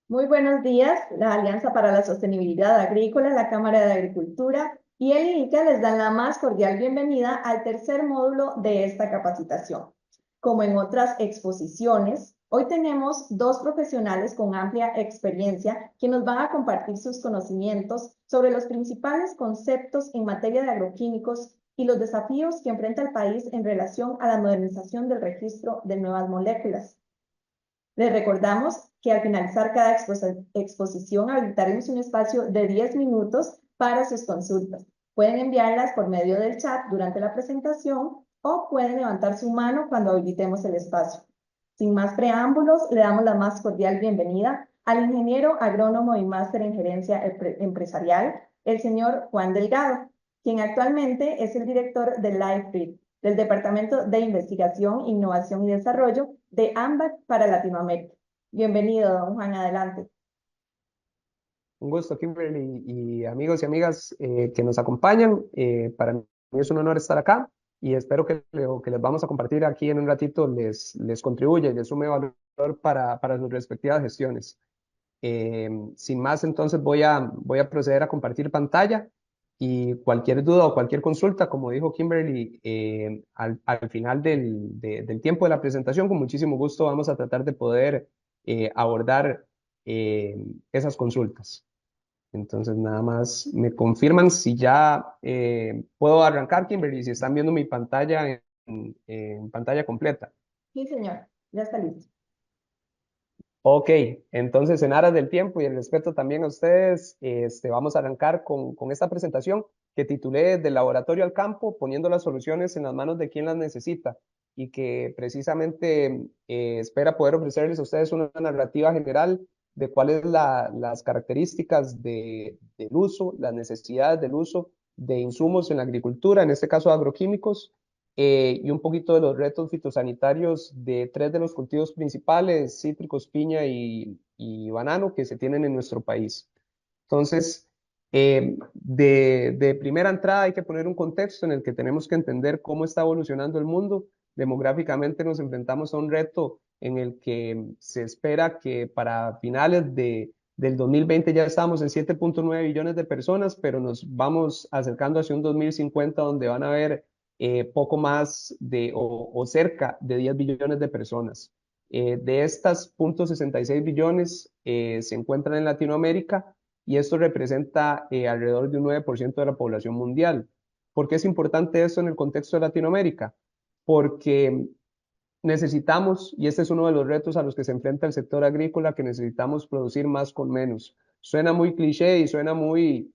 Muy buenos días. La Alianza para la Sostenibilidad Agrícola, la Cámara de Agricultura y el INICA les dan la más cordial bienvenida al tercer módulo de esta capacitación. Como en otras exposiciones, hoy tenemos dos profesionales con amplia experiencia que nos van a compartir sus conocimientos sobre los principales conceptos en materia de agroquímicos y los desafíos que enfrenta el país en relación a la modernización del registro de nuevas moléculas. Les recordamos que al finalizar cada exposición habilitaremos un espacio de 10 minutos para sus consultas. Pueden enviarlas por medio del chat durante la presentación o pueden levantar su mano cuando habilitemos el espacio. Sin más preámbulos, le damos la más cordial bienvenida al ingeniero agrónomo y máster en gerencia empresarial, el señor Juan Delgado, quien actualmente es el director de LifeBeat, del Departamento de Investigación, Innovación y Desarrollo de AMBAC para Latinoamérica. Bienvenido, don Juan, adelante. Un gusto, Kimberly, y amigos y amigas que nos acompañan. Para mí es un honor estar acá y espero que lo que les vamos a compartir aquí en un ratito les contribuya y les sume valor para sus respectivas gestiones. Sin más, entonces voy a proceder a compartir pantalla y cualquier duda o cualquier consulta, como dijo Kimberly, al final del tiempo de la presentación, con muchísimo gusto vamos a tratar de poder abordar esas consultas. Entonces, nada más me confirman si ya puedo arrancar, Kimberly, si están viendo mi pantalla en pantalla completa. Sí, señor, ya está listo. Ok, entonces en aras del tiempo y el respeto también a ustedes, vamos a arrancar con esta presentación que titulé Del laboratorio al campo, poniendo las soluciones en las manos de quien las necesita y que precisamente espera poder ofrecerles a ustedes una narrativa general de cuáles las características del uso, las necesidades del uso de insumos en la agricultura, en este caso agroquímicos, y un poquito de los retos fitosanitarios de tres de los cultivos principales, cítricos, piña y banano, que se tienen en nuestro país. Entonces, de primera entrada hay que poner un contexto en el que tenemos que entender cómo está evolucionando el mundo. Demográficamente nos enfrentamos a un reto en el que se espera que para finales del 2020 ya estamos en 7.9 billones de personas, pero nos vamos acercando hacia un 2050 donde van a haber poco más o cerca de 10 billones de personas. De estas 0.66 billones se encuentran en Latinoamérica y esto representa alrededor de un 9% de la población mundial. ¿Por qué es importante esto en el contexto de Latinoamérica? Porque necesitamos, y este es uno de los retos a los que se enfrenta el sector agrícola, que necesitamos producir más con menos. Suena muy cliché y suena muy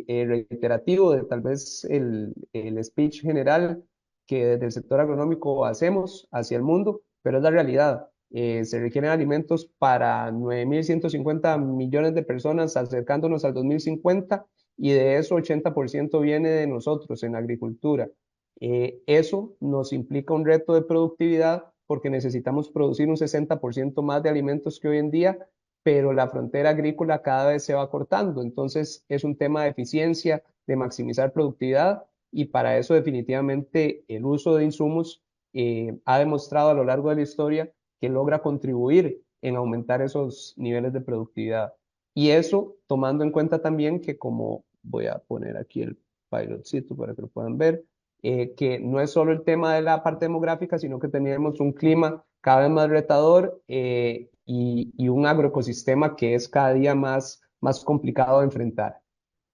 reiterativo de tal vez el speech general que desde el sector agronómico hacemos hacia el mundo, pero es la realidad. Se requieren alimentos para 9.150 millones de personas acercándonos al 2050 y de eso 80% viene de nosotros en la agricultura. Eso nos implica un reto de productividad porque necesitamos producir un 60% más de alimentos que hoy en día, pero la frontera agrícola cada vez se va cortando. Entonces es un tema de eficiencia, de maximizar productividad y para eso definitivamente el uso de insumos ha demostrado a lo largo de la historia que logra contribuir en aumentar esos niveles de productividad. Y eso tomando en cuenta también que como voy a poner aquí el pilotcito para que lo puedan ver, que no es solo el tema de la parte demográfica, sino que tenemos un clima cada vez más retador y un agroecosistema que es cada día más complicado de enfrentar.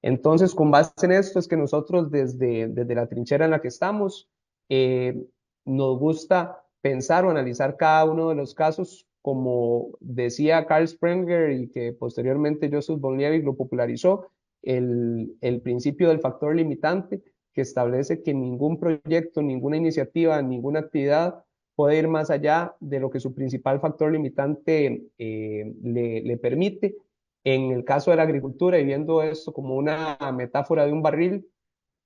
Entonces, con base en esto es que nosotros desde la trinchera en la que estamos, eh, nos gusta pensar o analizar cada uno de los casos, como decía Carl Sprenger y que posteriormente Joseph von Liebig lo popularizó, el principio del factor limitante, que establece que ningún proyecto, ninguna iniciativa, ninguna actividad puede ir más allá de lo que su principal factor limitante le permite. En el caso de la agricultura, y viendo esto como una metáfora de un barril,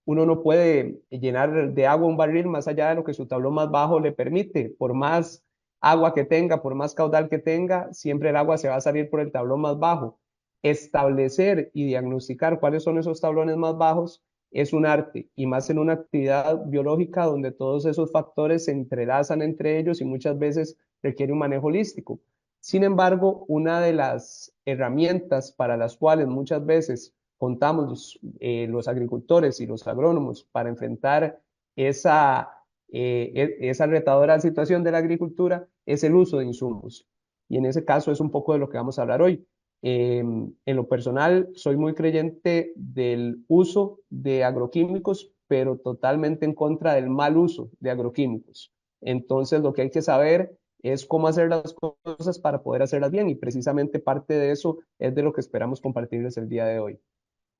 uno no puede llenar de agua un barril más allá de lo que su tablón más bajo le permite. Por más agua que tenga, por más caudal que tenga, siempre el agua se va a salir por el tablón más bajo. Establecer y diagnosticar cuáles son esos tablones más bajos es un arte, y más en una actividad biológica donde todos esos factores se entrelazan entre ellos y muchas veces requiere un manejo holístico. Sin embargo, una de las herramientas para las cuales muchas veces contamos los agricultores y los agrónomos para enfrentar esa retadora situación de la agricultura es el uso de insumos. Y en ese caso es un poco de lo que vamos a hablar hoy. En lo personal, soy muy creyente del uso de agroquímicos, pero totalmente en contra del mal uso de agroquímicos. Entonces, lo que hay que saber es cómo hacer las cosas para poder hacerlas bien y precisamente parte de eso es de lo que esperamos compartirles el día de hoy.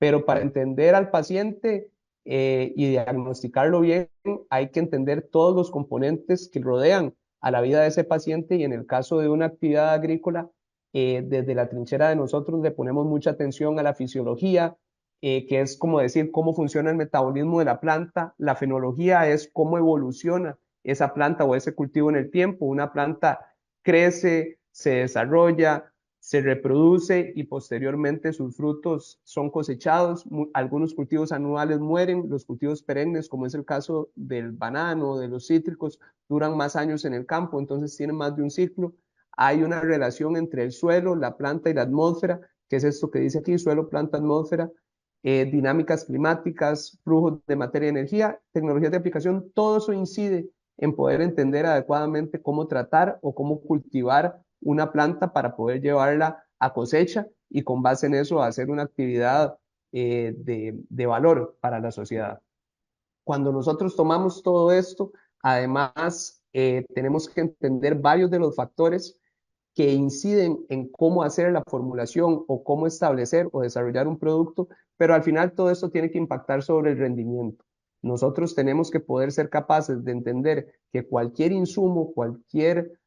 Pero para entender al paciente y diagnosticarlo bien, hay que entender todos los componentes que rodean a la vida de ese paciente y en el caso de una actividad agrícola, desde la trinchera de nosotros le ponemos mucha atención a la fisiología, que es como decir cómo funciona el metabolismo de la planta. La fenología es cómo evoluciona esa planta o ese cultivo en el tiempo. Una planta crece, se desarrolla, se reproduce y posteriormente sus frutos son cosechados. Algunos cultivos anuales mueren, los cultivos perennes, como es el caso del banano, de los cítricos, duran más años en el campo, entonces tienen más de un ciclo. Hay una relación entre el suelo, la planta y la atmósfera, que es esto que dice aquí, suelo, planta, atmósfera, dinámicas climáticas, flujos de materia y energía, tecnologías de aplicación, todo eso incide en poder entender adecuadamente cómo tratar o cómo cultivar una planta para poder llevarla a cosecha y con base en eso hacer una actividad de valor para la sociedad. Cuando nosotros tomamos todo esto, además tenemos que entender varios de los factores que inciden en cómo hacer la formulación o cómo establecer o desarrollar un producto, pero al final todo esto tiene que impactar sobre el rendimiento. Nosotros tenemos que poder ser capaces de entender que cualquier insumo, cualquier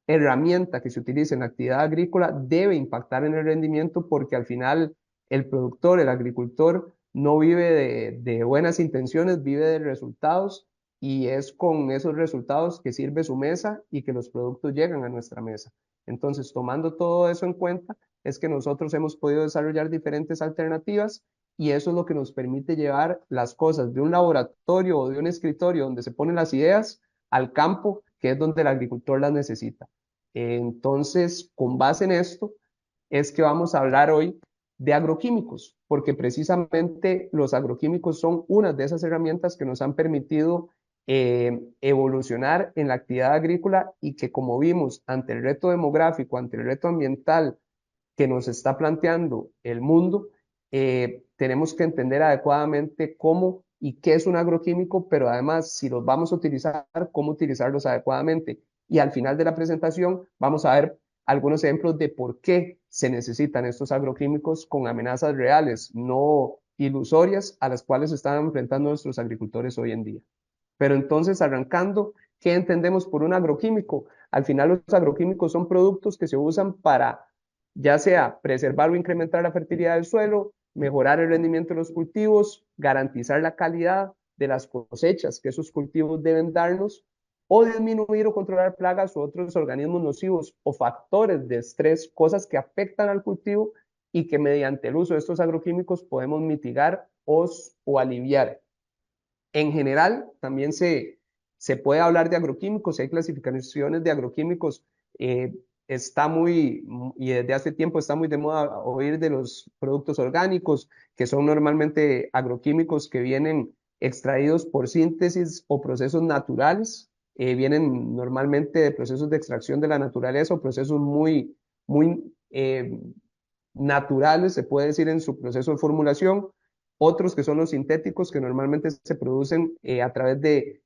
herramienta que se utilice en la actividad agrícola debe impactar en el rendimiento porque al final el productor, el agricultor, no vive de buenas intenciones, vive de resultados y es con esos resultados que sirve su mesa y que los productos llegan a nuestra mesa. Entonces, tomando todo eso en cuenta, es que nosotros hemos podido desarrollar diferentes alternativas y eso es lo que nos permite llevar las cosas de un laboratorio o de un escritorio donde se ponen las ideas al campo, que es donde el agricultor las necesita. Entonces, con base en esto, es que vamos a hablar hoy de agroquímicos, porque precisamente los agroquímicos son una de esas herramientas que nos han permitido evolucionar en la actividad agrícola y que como vimos ante el reto demográfico, ante el reto ambiental que nos está planteando el mundo, tenemos que entender adecuadamente cómo y qué es un agroquímico, pero además si los vamos a utilizar, cómo utilizarlos adecuadamente. Y al final de la presentación vamos a ver algunos ejemplos de por qué se necesitan estos agroquímicos con amenazas reales, no ilusorias, a las cuales están enfrentando nuestros agricultores hoy en día. Pero entonces, arrancando, ¿qué entendemos por un agroquímico? Al final, los agroquímicos son productos que se usan para, ya sea preservar o incrementar la fertilidad del suelo, mejorar el rendimiento de los cultivos, garantizar la calidad de las cosechas que esos cultivos deben darnos, o disminuir o controlar plagas u otros organismos nocivos o factores de estrés, cosas que afectan al cultivo y que mediante el uso de estos agroquímicos podemos mitigar o aliviar. En general, también se puede hablar de agroquímicos, hay clasificaciones de agroquímicos. eh, Está muy, y desde hace tiempo está muy de moda oír de los productos orgánicos, que son normalmente agroquímicos que vienen extraídos por síntesis o procesos naturales. Vienen normalmente de procesos de extracción de la naturaleza o procesos muy naturales, se puede decir, en su proceso de formulación. Otros que son los sintéticos, que normalmente se producen a través de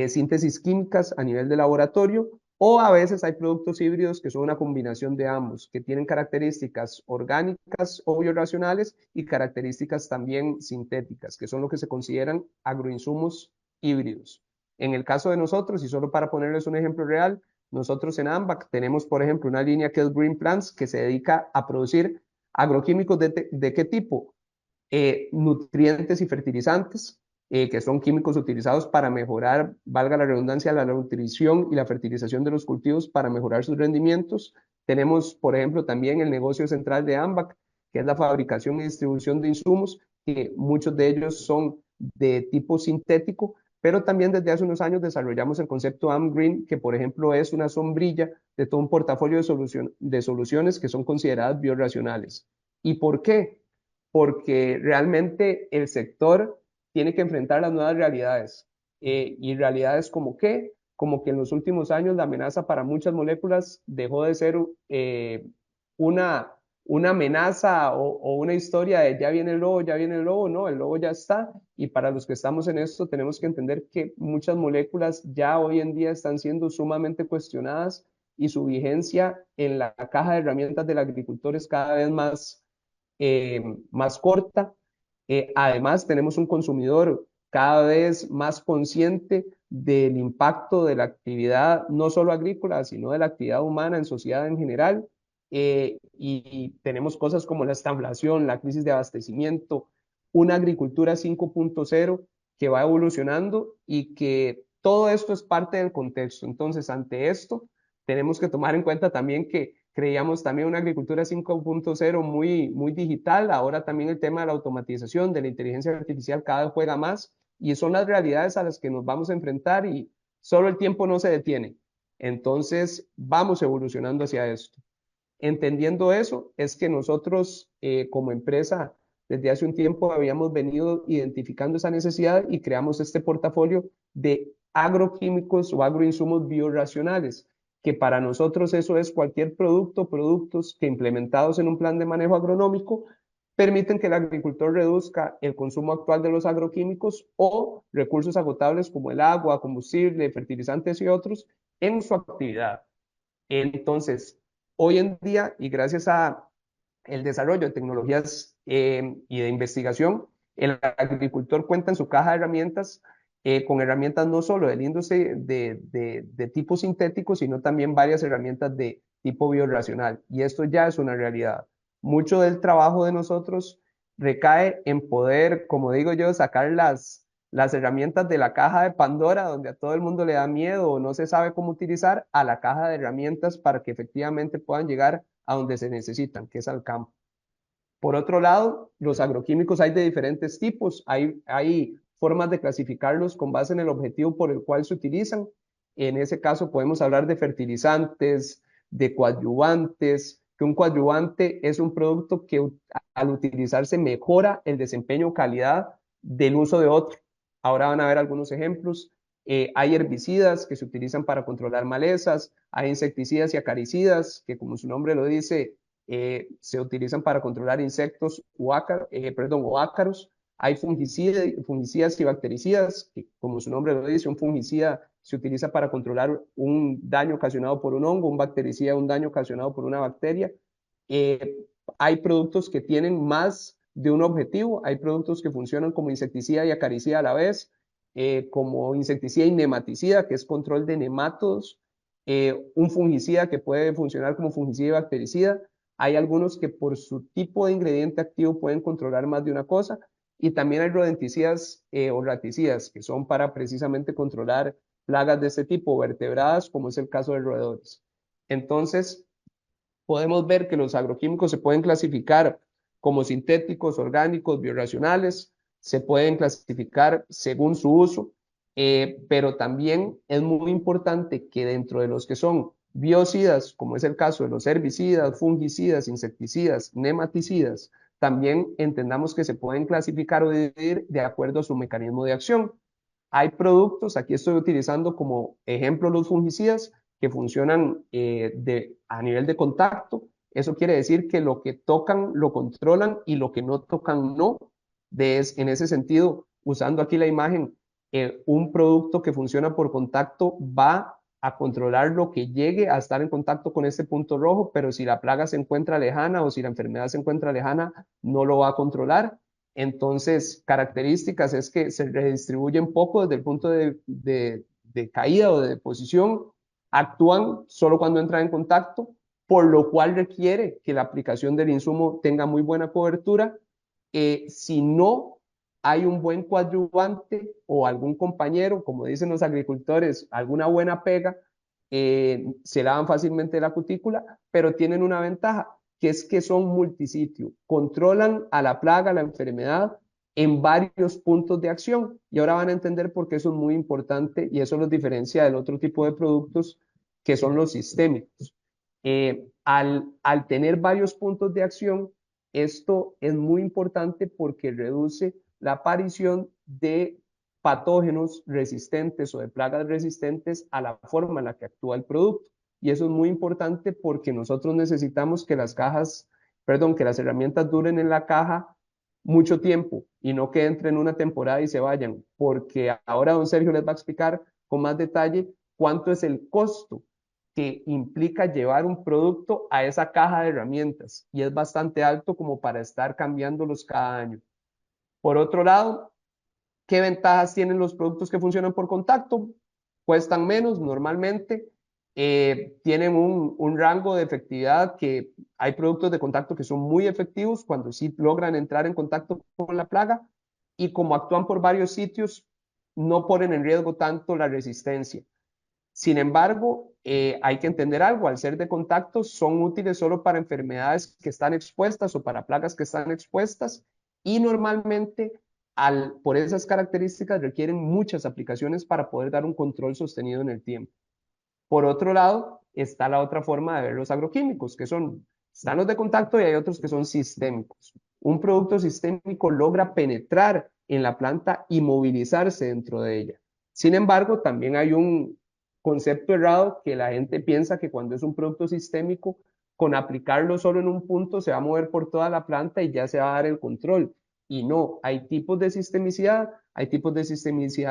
síntesis químicas a nivel de laboratorio, o a veces hay productos híbridos que son una combinación de ambos, que tienen características orgánicas o biorracionales y características también sintéticas, que son lo que se consideran agroinsumos híbridos. En el caso de nosotros, y solo para ponerles un ejemplo real, nosotros en AMBAC tenemos, por ejemplo, una línea que es Green Plants, que se dedica a producir agroquímicos de qué tipo? Nutrientes y fertilizantes, que son químicos utilizados para mejorar, valga la redundancia, la nutrición y la fertilización de los cultivos para mejorar sus rendimientos. Tenemos, por ejemplo, también el negocio central de AMBAC, que es la fabricación y distribución de insumos, que muchos de ellos son de tipo sintético, pero también desde hace unos años desarrollamos el concepto AmGreen, que por ejemplo es una sombrilla de todo un portafolio de soluciones que son consideradas biorracionales. ¿Y por qué? Porque realmente el sector tiene que enfrentar las nuevas realidades. Y realidades como qué, como que en los últimos años la amenaza para muchas moléculas dejó de ser una, una amenaza o una historia de ya viene el lobo, no, el lobo ya está. Y para los que estamos en esto tenemos que entender que muchas moléculas ya hoy en día están siendo sumamente cuestionadas y su vigencia en la caja de herramientas del agricultor es cada vez más corta. Además, tenemos un consumidor cada vez más consciente del impacto de la actividad, no solo agrícola, sino de la actividad humana en sociedad en general. Y tenemos cosas como la estanflación, la crisis de abastecimiento, una agricultura 5.0 que va evolucionando y que todo esto es parte del contexto. Entonces, ante esto, tenemos que tomar en cuenta también que creíamos también una agricultura 5.0 muy digital, ahora también el tema de la automatización, de la inteligencia artificial cada vez juega más y son las realidades a las que nos vamos a enfrentar y solo el tiempo no se detiene. Entonces vamos evolucionando hacia esto. Entendiendo eso, es que nosotros como empresa desde hace un tiempo habíamos venido identificando esa necesidad y creamos este portafolio de agroquímicos o agroinsumos biorracionales, que para nosotros eso es cualquier producto, productos que implementados en un plan de manejo agronómico permiten que el agricultor reduzca el consumo actual de los agroquímicos o recursos agotables como el agua, combustible, fertilizantes y otros en su actividad. Entonces, hoy en día, y gracias a el desarrollo de tecnologías y de investigación, el agricultor cuenta en su caja de herramientas con herramientas no solo del índice de tipo sintético, sino también varias herramientas de tipo biorracional. Y esto ya es una realidad. Mucho del trabajo de nosotros recae en poder, como digo yo, sacar las herramientas de la caja de Pandora, donde a todo el mundo le da miedo o no se sabe cómo utilizar, a la caja de herramientas para que efectivamente puedan llegar a donde se necesitan, que es al campo. Por otro lado, los agroquímicos hay de diferentes tipos, hay formas de clasificarlos con base en el objetivo por el cual se utilizan. En ese caso podemos hablar de fertilizantes, de coadyuvantes, que un coadyuvante es un producto que al utilizarse mejora el desempeño o calidad del uso de otro. Ahora van a ver algunos ejemplos. Hay herbicidas que se utilizan para controlar malezas, hay insecticidas y acaricidas que, como su nombre lo dice, se utilizan para controlar insectos o ácaros. Hay fungicidas y bactericidas, que como su nombre lo dice, un fungicida se utiliza para controlar un daño ocasionado por un hongo, un bactericida un daño ocasionado por una bacteria. Eh, Hay productos que tienen más de un objetivo, hay productos que funcionan como insecticida y acaricida a la vez, como insecticida y nematicida, que es control de nematodos, un fungicida que puede funcionar como fungicida y bactericida. Hay algunos que por su tipo de ingrediente activo pueden controlar más de una cosa y también hay rodenticidas o raticidas que son para precisamente controlar plagas de este tipo, vertebradas, como es el caso de roedores. Entonces, podemos ver que los agroquímicos se pueden clasificar como sintéticos, orgánicos, biorracionales, se pueden clasificar según su uso, pero también es muy importante que dentro de los que son biocidas, como es el caso de los herbicidas, fungicidas, insecticidas, nematicidas, también entendamos que se pueden clasificar o dividir de acuerdo a su mecanismo de acción. Hay productos, aquí estoy utilizando como ejemplo los fungicidas, que funcionan a nivel de contacto. Eso quiere decir que lo que tocan lo controlan y lo que no tocan no. En ese sentido, usando aquí la imagen, un producto que funciona por contacto va a controlar lo que llegue a estar en contacto con este punto rojo, pero si la plaga se encuentra lejana o si la enfermedad se encuentra lejana, no lo va a controlar. Entonces, características es que se redistribuyen poco desde el punto de caída o de deposición, actúan solo cuando entran en contacto, por lo cual requiere que la aplicación del insumo tenga muy buena cobertura. Si no hay un buen coadyuvante o algún compañero, como dicen los agricultores, alguna buena pega, se lavan fácilmente la cutícula, pero tienen una ventaja, que es que son multisitio, controlan a la plaga, la enfermedad en varios puntos de acción. Y ahora van a entender por qué eso es muy importante y eso los diferencia del otro tipo de productos que son los sistémicos. Al tener varios puntos de acción, esto es muy importante porque reduce la aparición de patógenos resistentes o de plagas resistentes a la forma en la que actúa el producto. Y eso es muy importante porque nosotros necesitamos que las cajas, perdón, que las herramientas duren en la caja mucho tiempo y no que entren una temporada y se vayan, porque ahora don Sergio les va a explicar con más detalle cuánto es el costo que implica llevar un producto a esa caja de herramientas y es bastante alto como para estar cambiándolos cada año. Por otro lado, ¿qué ventajas tienen los productos que funcionan por contacto? Cuestan menos normalmente, tienen un rango de efectividad que hay productos de contacto que son muy efectivos cuando sí logran entrar en contacto con la plaga y como actúan por varios sitios, no ponen en riesgo tanto la resistencia. Sin embargo, hay que entender algo, al ser de contacto son útiles solo para enfermedades que están expuestas o para plagas que están expuestas y normalmente por esas características requieren muchas aplicaciones para poder dar un control sostenido en el tiempo. Por otro lado, está la otra forma de ver los agroquímicos, que están los de contacto y hay otros que son sistémicos. Un producto sistémico logra penetrar en la planta y movilizarse dentro de ella. Sin embargo, también hay un concepto errado que la gente piensa que cuando es un producto sistémico, con aplicarlo solo en un punto se va a mover por toda la planta y ya se va a dar el control. Y no, hay tipos de sistemicidad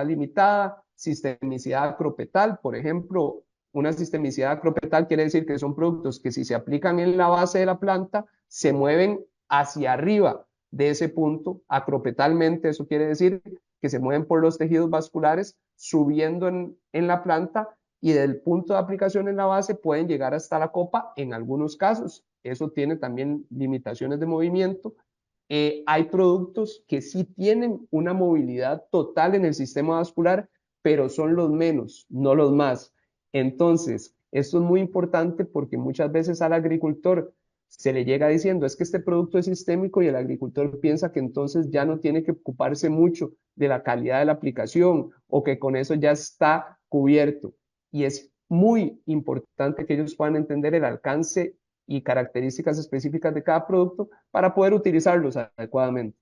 limitada, sistemicidad acropetal, por ejemplo, una sistemicidad acropetal quiere decir que son productos que si se aplican en la base de la planta, se mueven hacia arriba de ese punto, acropetalmente, eso quiere decir que se mueven por los tejidos vasculares, subiendo en la planta y del punto de aplicación en la base pueden llegar hasta la copa en algunos casos. Eso tiene también limitaciones de movimiento. Hay productos que sí tienen una movilidad total en el sistema vascular, pero son los menos, no los más. Entonces, esto es muy importante porque muchas veces al agricultor se le llega diciendo es que este producto es sistémico y el agricultor piensa que entonces ya no tiene que ocuparse mucho de la calidad de la aplicación o que con eso ya está cubierto. Y es muy importante que ellos puedan entender el alcance y características específicas de cada producto para poder utilizarlos adecuadamente.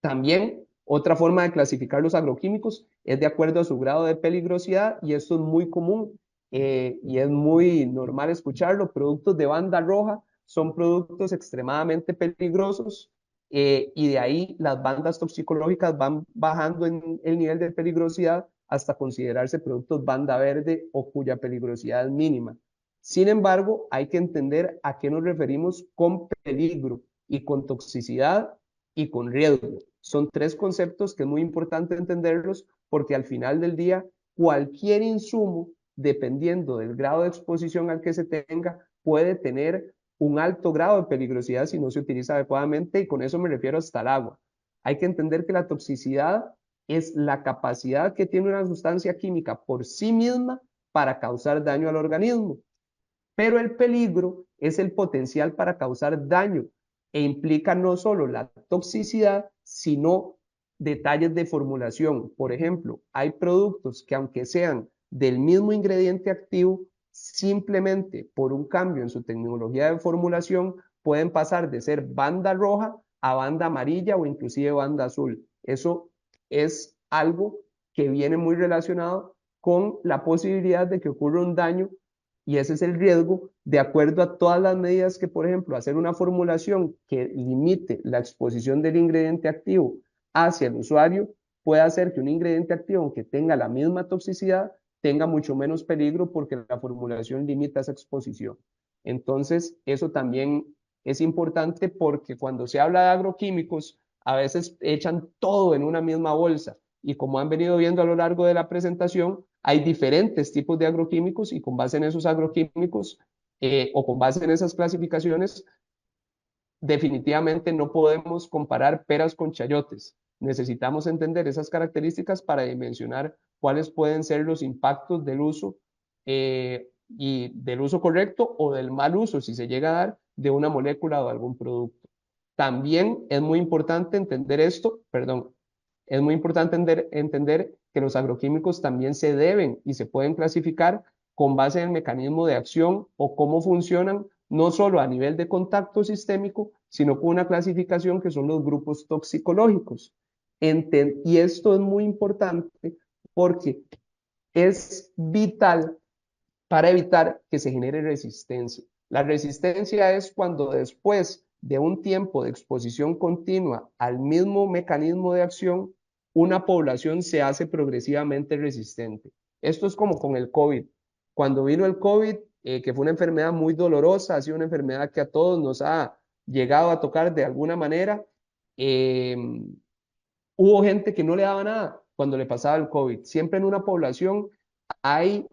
También otra forma de clasificar los agroquímicos es de acuerdo a su grado de peligrosidad y esto es muy común y es muy normal escucharlo. Productos de banda roja son productos extremadamente peligrosos y de ahí las bandas toxicológicas van bajando en el nivel de peligrosidad hasta considerarse productos banda verde o cuya peligrosidad es mínima. Sin embargo, hay que entender a qué nos referimos con peligro y con toxicidad y con riesgo. Son tres conceptos que es muy importante entenderlos porque al final del día cualquier insumo, dependiendo del grado de exposición al que se tenga, puede tener un alto grado de peligrosidad si no se utiliza adecuadamente y con eso me refiero hasta el agua. Hay que entender que la toxicidad es la capacidad que tiene una sustancia química por sí misma para causar daño al organismo, pero el peligro es el potencial para causar daño e implica no solo la toxicidad, sino detalles de formulación. Por ejemplo, hay productos que aunque sean del mismo ingrediente activo, simplemente por un cambio en su tecnología de formulación, pueden pasar de ser banda roja a banda amarilla o inclusive banda azul. Eso es algo que viene muy relacionado con la posibilidad de que ocurra un daño y ese es el riesgo de acuerdo a todas las medidas que, por ejemplo, hacer una formulación que limite la exposición del ingrediente activo hacia el usuario puede hacer que un ingrediente activo, aunque tenga la misma toxicidad, tenga mucho menos peligro porque la formulación limita esa exposición. Entonces, eso también es importante porque cuando se habla de agroquímicos, a veces echan todo en una misma bolsa y como han venido viendo a lo largo de la presentación, hay diferentes tipos de agroquímicos y con base en esos agroquímicos o con base en esas clasificaciones, definitivamente no podemos comparar peras con chayotes. Necesitamos entender esas características para dimensionar cuáles pueden ser los impactos del uso y del uso correcto o del mal uso, si se llega a dar, de una molécula o algún producto. También es muy importante entender esto, perdón, es muy importante entender que los agroquímicos también se deben y se pueden clasificar con base en el mecanismo de acción o cómo funcionan, no solo a nivel de contacto sistémico, sino con una clasificación que son los grupos toxicológicos. Y esto es muy importante porque es vital para evitar que se genere resistencia. La resistencia es cuando después de un tiempo de exposición continua al mismo mecanismo de acción, una población se hace progresivamente resistente. Esto es como con el COVID. Cuando vino el COVID, que fue una enfermedad muy dolorosa, ha sido una enfermedad que a todos nos ha llegado a tocar de alguna manera, eh, hubo gente que no le daba nada cuando le pasaba el COVID. Siempre en una población hay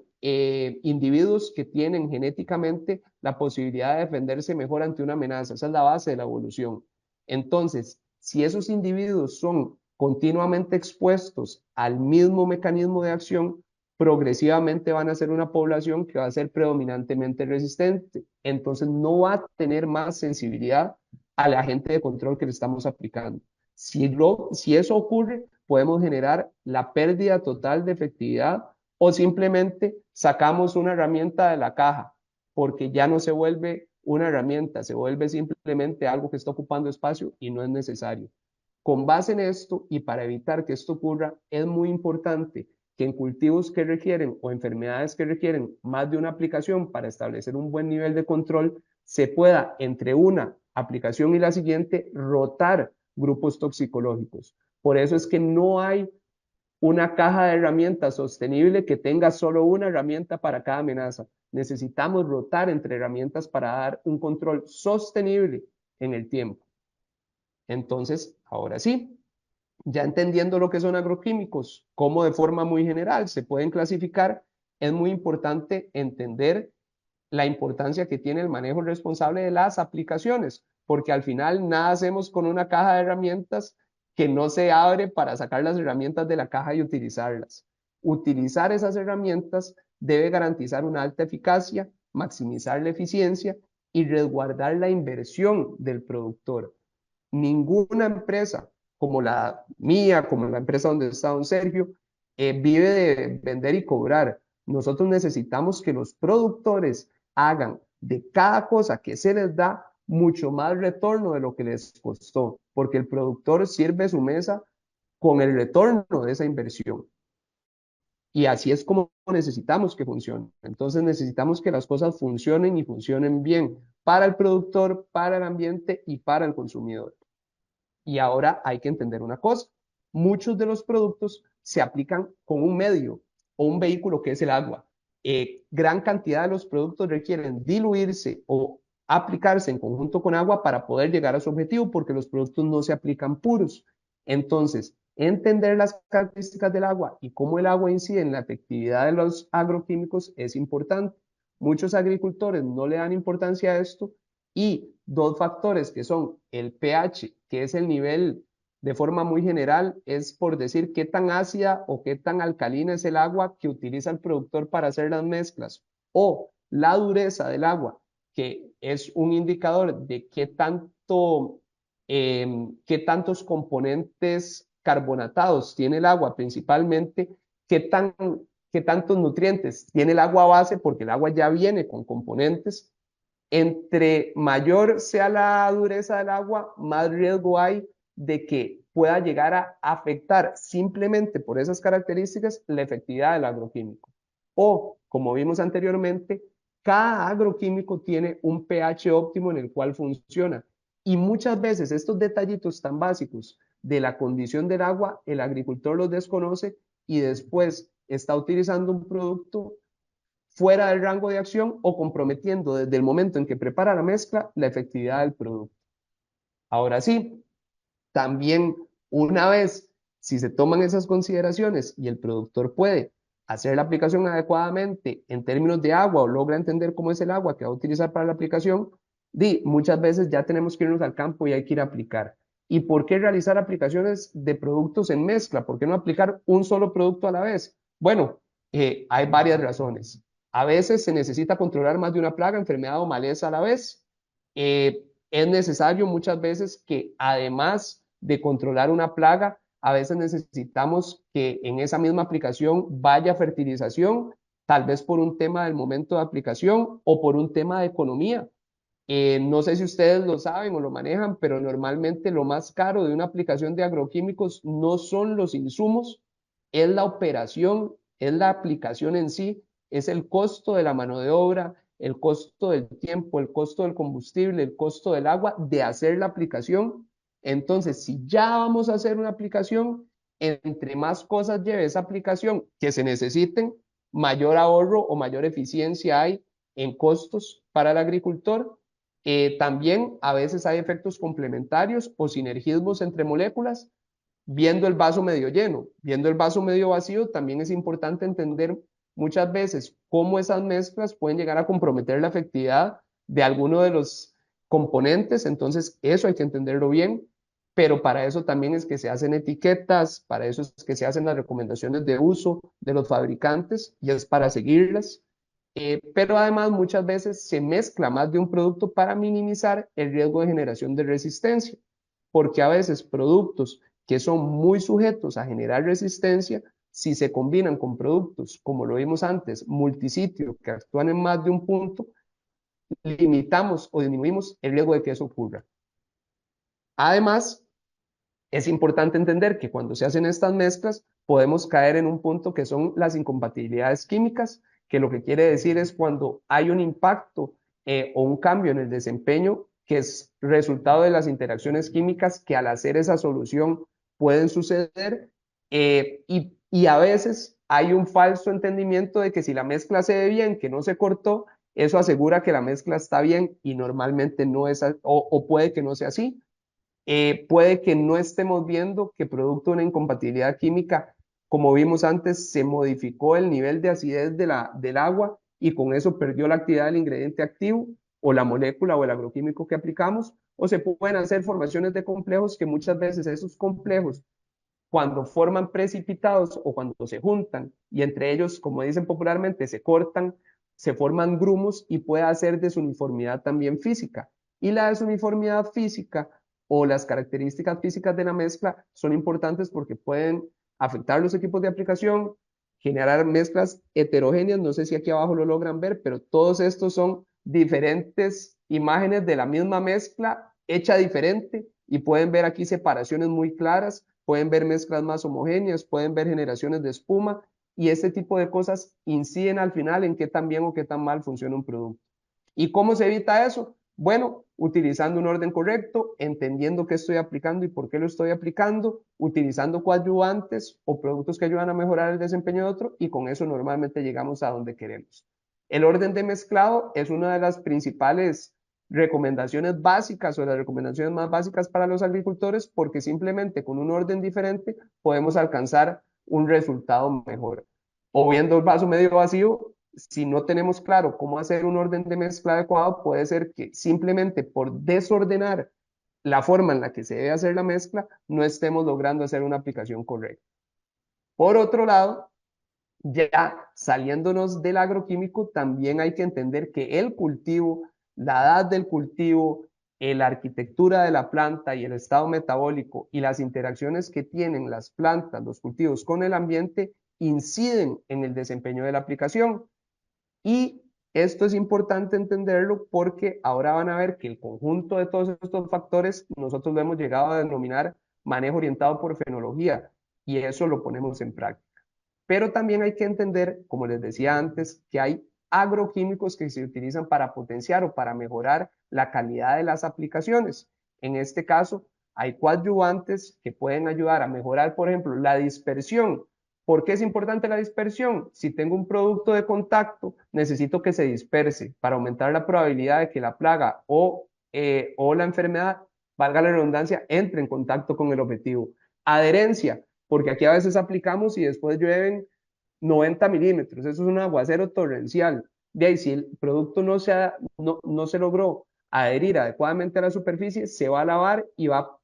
individuos que tienen genéticamente la posibilidad de defenderse mejor ante una amenaza. Esa es la base de la evolución. Entonces, si esos individuos son continuamente expuestos al mismo mecanismo de acción, progresivamente van a ser una población que va a ser predominantemente resistente. Entonces, no va a tener más sensibilidad al agente de control que le estamos aplicando. Si eso ocurre, podemos generar la pérdida total de efectividad o simplemente sacamos una herramienta de la caja porque ya no se vuelve una herramienta, se vuelve simplemente algo que está ocupando espacio y no es necesario. Con base en esto y para evitar que esto ocurra, es muy importante que en cultivos que requieren o enfermedades que requieren más de una aplicación para establecer un buen nivel de control, se pueda entre una aplicación y la siguiente rotar grupos toxicológicos. Por eso es que no hay una caja de herramientas sostenible que tenga solo una herramienta para cada amenaza. Necesitamos rotar entre herramientas para dar un control sostenible en el tiempo. Entonces, ahora sí, ya entendiendo lo que son agroquímicos, cómo de forma muy general se pueden clasificar, es muy importante entender la importancia que tiene el manejo responsable de las aplicaciones, porque al final nada hacemos con una caja de herramientas que no se abre para sacar las herramientas de la caja y utilizarlas. Utilizar esas herramientas debe garantizar una alta eficacia, maximizar la eficiencia y resguardar la inversión del productor. Ninguna empresa como la mía, como la empresa donde está don Sergio, vive de vender y cobrar. Nosotros necesitamos que los productores hagan de cada cosa que se les da mucho más retorno de lo que les costó, porque el productor sirve su mesa con el retorno de esa inversión. Y así es como necesitamos que funcione. Entonces necesitamos que las cosas funcionen y funcionen bien para el productor, para el ambiente y para el consumidor. Y ahora hay que entender una cosa. Muchos de los productos se aplican con un medio o un vehículo que es el agua. Gran cantidad de los productos requieren diluirse o aplicarse en conjunto con agua para poder llegar a su objetivo porque los productos no se aplican puros. Entonces, entender las características del agua y cómo el agua incide en la efectividad de los agroquímicos es importante. Muchos agricultores no le dan importancia a esto y dos factores que son el pH, que es el nivel de forma muy general, es por decir qué tan ácida o qué tan alcalina es el agua que utiliza el productor para hacer las mezclas, o la dureza del agua, que es un indicador de qué tantos componentes carbonatados tiene el agua, principalmente qué, tan, qué tantos nutrientes tiene el agua base, porque el agua ya viene con componentes. Entre mayor sea la dureza del agua, más riesgo hay de que pueda llegar a afectar simplemente por esas características la efectividad del agroquímico. O, como vimos anteriormente, cada agroquímico tiene un pH óptimo en el cual funciona. Y muchas veces estos detallitos tan básicos de la condición del agua, el agricultor los desconoce y después está utilizando un producto fuera del rango de acción o comprometiendo desde el momento en que prepara la mezcla la efectividad del producto. Ahora sí, también una vez, si se toman esas consideraciones y el productor puede hacer la aplicación adecuadamente en términos de agua o logra entender cómo es el agua que va a utilizar para la aplicación, muchas veces ya tenemos que irnos al campo y hay que ir a aplicar. ¿Y por qué realizar aplicaciones de productos en mezcla? ¿Por qué no aplicar un solo producto a la vez? Bueno, hay varias razones. A veces se necesita controlar más de una plaga, enfermedad o maleza a la vez. es necesario muchas veces que además de controlar una plaga, a veces necesitamos que en esa misma aplicación vaya fertilización, tal vez por un tema del momento de aplicación o por un tema de economía. No sé si ustedes lo saben o lo manejan, pero normalmente lo más caro de una aplicación de agroquímicos no son los insumos, es la operación, es la aplicación en sí, es el costo de la mano de obra, el costo del tiempo, el costo del combustible, el costo del agua de hacer la aplicación. Entonces, si ya vamos a hacer una aplicación, entre más cosas lleve esa aplicación que se necesiten, mayor ahorro o mayor eficiencia hay en costos para el agricultor. También a veces hay efectos complementarios o sinergismos entre moléculas, viendo el vaso medio lleno, viendo el vaso medio vacío, también es importante entender muchas veces cómo esas mezclas pueden llegar a comprometer la efectividad de alguno de los componentes, entonces eso hay que entenderlo bien, pero para eso también es que se hacen etiquetas, para eso es que se hacen las recomendaciones de uso de los fabricantes y es para seguirlas. Pero además muchas veces se mezcla más de un producto para minimizar el riesgo de generación de resistencia, porque a veces productos que son muy sujetos a generar resistencia, si se combinan con productos, como lo vimos antes, multisitio, que actúan en más de un punto, limitamos o disminuimos el riesgo de que eso ocurra. Además, es importante entender que cuando se hacen estas mezclas, podemos caer en un punto que son las incompatibilidades químicas, que lo que quiere decir es cuando hay un impacto o un cambio en el desempeño que es resultado de las interacciones químicas que al hacer esa solución pueden suceder y a veces hay un falso entendimiento de que si la mezcla se ve bien, que no se cortó, eso asegura que la mezcla está bien y normalmente no es, o puede que no sea así. Puede que no estemos viendo que producto de una incompatibilidad química, como vimos antes, se modificó el nivel de acidez del agua y con eso perdió la actividad del ingrediente activo o la molécula o el agroquímico que aplicamos, o se pueden hacer formaciones de complejos que muchas veces esos complejos, cuando forman precipitados o cuando se juntan y entre ellos, como dicen popularmente, se cortan, se forman grumos y puede hacer desuniformidad también física. Y la desuniformidad física o las características físicas de la mezcla son importantes porque pueden afectar los equipos de aplicación, generar mezclas heterogéneas, no sé si aquí abajo lo logran ver, pero todos estos son diferentes imágenes de la misma mezcla hecha diferente y pueden ver aquí separaciones muy claras, pueden ver mezclas más homogéneas, pueden ver generaciones de espuma y este tipo de cosas inciden al final en qué tan bien o qué tan mal funciona un producto. ¿Y cómo se evita eso? Bueno, utilizando un orden correcto, entendiendo qué estoy aplicando y por qué lo estoy aplicando, utilizando coadyuvantes o productos que ayudan a mejorar el desempeño de otro y con eso normalmente llegamos a donde queremos. El orden de mezclado es una de las principales recomendaciones básicas o las recomendaciones más básicas para los agricultores porque simplemente con un orden diferente podemos alcanzar un resultado mejor. O viendo el vaso medio vacío, si no tenemos claro cómo hacer un orden de mezcla adecuado, puede ser que simplemente por desordenar la forma en la que se debe hacer la mezcla, no estemos logrando hacer una aplicación correcta. Por otro lado, ya saliéndonos del agroquímico, también hay que entender que el cultivo, la edad del cultivo, la arquitectura de la planta y el estado metabólico y las interacciones que tienen las plantas, los cultivos con el ambiente, inciden en el desempeño de la aplicación. Y esto es importante entenderlo porque ahora van a ver que el conjunto de todos estos factores nosotros lo hemos llegado a denominar manejo orientado por fenología y eso lo ponemos en práctica. Pero también hay que entender, como les decía antes, que hay agroquímicos que se utilizan para potenciar o para mejorar la calidad de las aplicaciones. En este caso, hay coadyuvantes que pueden ayudar a mejorar, por ejemplo, la dispersión. ¿Por qué es importante la dispersión? Si tengo un producto de contacto, necesito que se disperse para aumentar la probabilidad de que la plaga o la enfermedad, valga la redundancia, entre en contacto con el objetivo. Adherencia, porque aquí a veces aplicamos y después llueven 90 milímetros, eso es un aguacero torrencial. De ahí, si el producto no se logró adherir adecuadamente a la superficie, se va a lavar y va a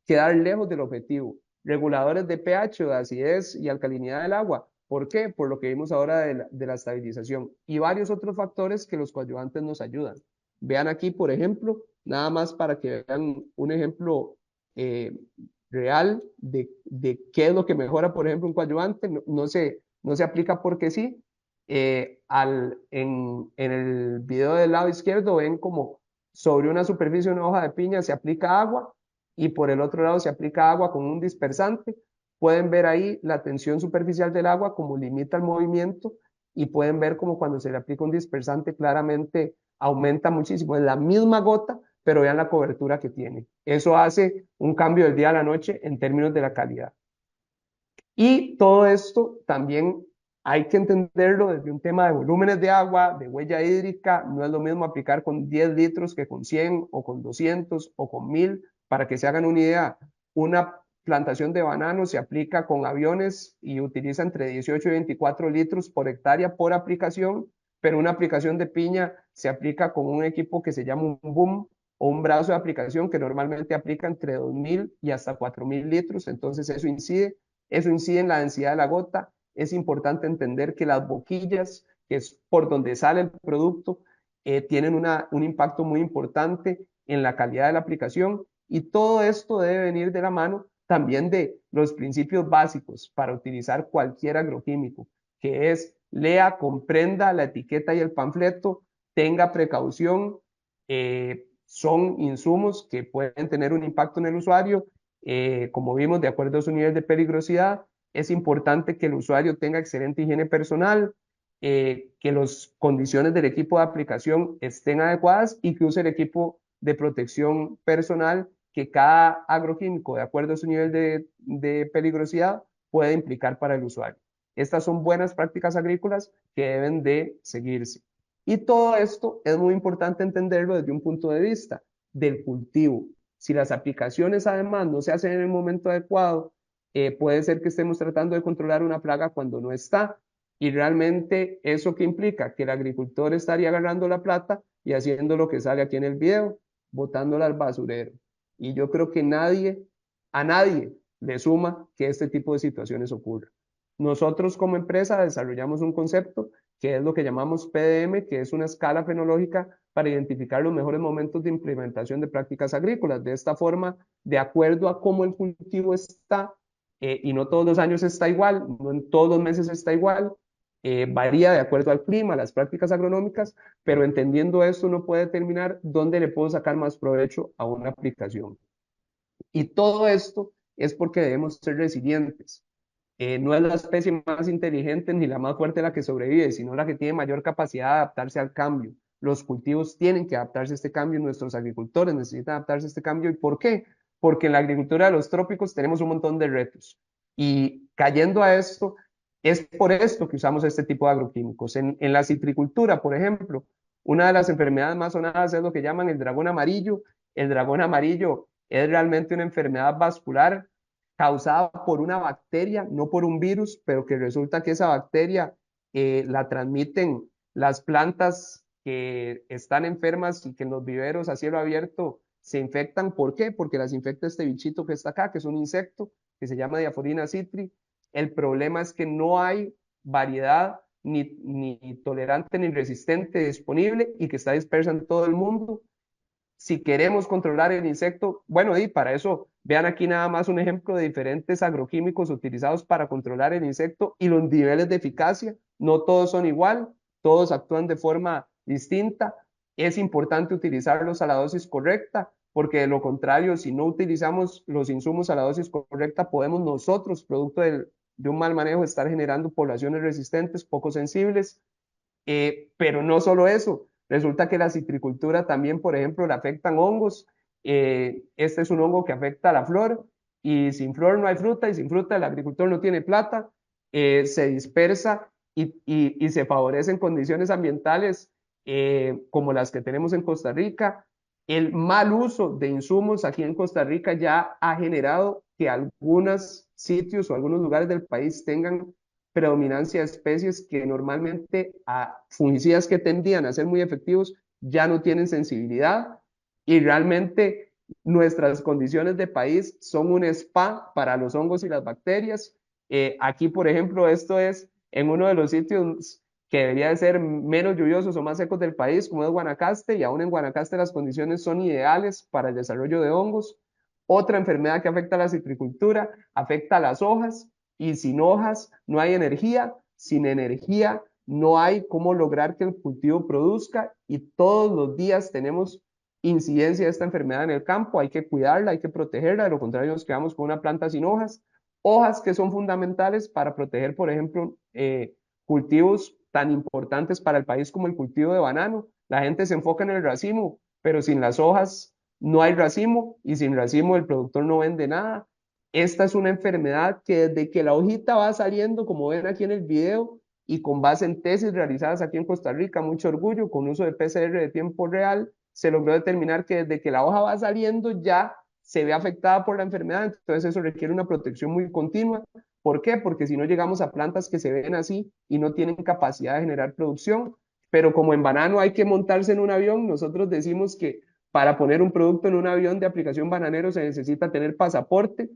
quedar lejos del objetivo. Reguladores de pH, de acidez y alcalinidad del agua. ¿Por qué? Por lo que vimos ahora de la estabilización y varios otros factores que los coadyuvantes nos ayudan. Vean aquí, por ejemplo, nada más para que vean un ejemplo real de qué es lo que mejora, por ejemplo, un coadyuvante. No se aplica porque sí. En el video del lado izquierdo ven como sobre una superficie de una hoja de piña se aplica agua y por el otro lado se aplica agua con un dispersante. Pueden ver ahí la tensión superficial del agua como limita el movimiento y pueden ver como cuando se le aplica un dispersante claramente aumenta muchísimo. Es la misma gota, pero vean la cobertura que tiene. Eso hace un cambio del día a la noche en términos de la calidad. Y todo esto también hay que entenderlo desde un tema de volúmenes de agua, de huella hídrica. No es lo mismo aplicar con 10 litros que con 100 o con 200 o con 1000. Para que se hagan una idea, una plantación de banano se aplica con aviones y utiliza entre 18 y 24 litros por hectárea por aplicación, pero una aplicación de piña se aplica con un equipo que se llama un boom o un brazo de aplicación que normalmente aplica entre 2000 y hasta 4000 litros. Entonces eso incide en la densidad de la gota. Es importante entender que las boquillas, que es por donde sale el producto, tienen un impacto muy importante en la calidad de la aplicación y todo esto debe venir de la mano también de los principios básicos para utilizar cualquier agroquímico, que es lea, comprenda la etiqueta y el panfleto, tenga precaución, son insumos que pueden tener un impacto en el usuario, como vimos, de acuerdo a su nivel de peligrosidad. Es importante que el usuario tenga excelente higiene personal, que las condiciones del equipo de aplicación estén adecuadas y que use el equipo de protección personal que cada agroquímico, de acuerdo a su nivel de peligrosidad, puede implicar para el usuario. Estas son buenas prácticas agrícolas que deben de seguirse. Y todo esto es muy importante entenderlo desde un punto de vista del cultivo. Si las aplicaciones además no se hacen en el momento adecuado, puede ser que estemos tratando de controlar una plaga cuando no está. Y realmente eso que implica que el agricultor estaría agarrando la plata y haciendo lo que sale aquí en el video, botándola al basurero. Y yo creo que a nadie le suma que este tipo de situaciones ocurran. Nosotros como empresa desarrollamos un concepto que es lo que llamamos PDM, que es una escala fenológica para identificar los mejores momentos de implementación de prácticas agrícolas. De esta forma, de acuerdo a cómo el cultivo está, y no todos los años está igual, no en todos los meses está igual, varía de acuerdo al clima, las prácticas agronómicas, pero entendiendo esto uno puede determinar dónde le puedo sacar más provecho a una aplicación. Y todo esto es porque debemos ser resilientes. No es la especie más inteligente ni la más fuerte la que sobrevive, sino la que tiene mayor capacidad de adaptarse al cambio. Los cultivos tienen que adaptarse a este cambio, nuestros agricultores necesitan adaptarse a este cambio. ¿Y por qué? Porque en la agricultura de los trópicos tenemos un montón de retos. Y cayendo a esto, es por esto que usamos este tipo de agroquímicos. En la citricultura, por ejemplo, una de las enfermedades más sonadas es lo que llaman el dragón amarillo. El dragón amarillo es realmente una enfermedad vascular causada por una bacteria, no por un virus, pero que resulta que esa bacteria la transmiten las plantas que están enfermas y que en los viveros a cielo abierto se infectan. ¿Por qué? Porque las infecta este bichito que está acá, que es un insecto, que se llama Diaforina citri. El problema es que no hay variedad ni tolerante ni resistente disponible y que está dispersa en todo el mundo. Si queremos controlar el insecto, bueno, y para eso vean aquí nada más un ejemplo de diferentes agroquímicos utilizados para controlar el insecto y los niveles de eficacia. No todos son igual, todos actúan de forma distinta. Es importante utilizarlos a la dosis correcta, porque de lo contrario, si no utilizamos los insumos a la dosis correcta, podemos nosotros, producto de un mal manejo, estar generando poblaciones resistentes, poco sensibles. Pero no solo eso, resulta que la citricultura también, por ejemplo, le afectan hongos. Este es un hongo que afecta a la flor y sin flor no hay fruta y sin fruta el agricultor no tiene plata. Se dispersa y se favorecen condiciones ambientales como las que tenemos en Costa Rica. El mal uso de insumos aquí en Costa Rica ya ha generado que algunos sitios o algunos lugares del país tengan predominancia de especies que normalmente a fungicidas que tendían a ser muy efectivos ya no tienen sensibilidad y realmente nuestras condiciones de país son un spa para los hongos y las bacterias. Aquí, por ejemplo, esto es en uno de los sitios que debería de ser menos lluviosos o más secos del país, como es Guanacaste, y aún en Guanacaste las condiciones son ideales para el desarrollo de hongos. Otra enfermedad que afecta a la citricultura, afecta a las hojas, y sin hojas no hay energía, sin energía no hay cómo lograr que el cultivo produzca, y todos los días tenemos incidencia de esta enfermedad en el campo. Hay que cuidarla, hay que protegerla, de lo contrario nos quedamos con una planta sin hojas. Hojas que son fundamentales para proteger, por ejemplo, cultivos tan importantes para el país como el cultivo de banano. La gente se enfoca en el racimo, pero sin las hojas no hay racimo, y sin racimo el productor no vende nada. Esta es una enfermedad que desde que la hojita va saliendo, como ven aquí en el video, y con base en tesis realizadas aquí en Costa Rica, mucho orgullo, con uso de PCR de tiempo real, se logró determinar que desde que la hoja va saliendo ya se ve afectada por la enfermedad. Entonces eso requiere una protección muy continua. ¿Por qué? Porque si no llegamos a plantas que se ven así y no tienen capacidad de generar producción. Pero como en banano hay que montarse en un avión, nosotros decimos que para poner un producto en un avión de aplicación bananero se necesita tener pasaporte,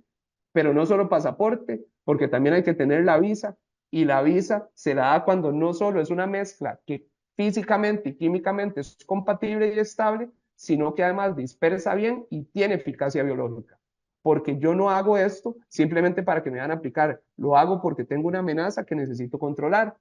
pero no solo pasaporte, porque también hay que tener la visa, y la visa se la da cuando no solo es una mezcla que físicamente y químicamente es compatible y estable, sino que además dispersa bien y tiene eficacia biológica. Porque yo no hago esto simplemente para que me van a aplicar, lo hago porque tengo una amenaza que necesito controlar.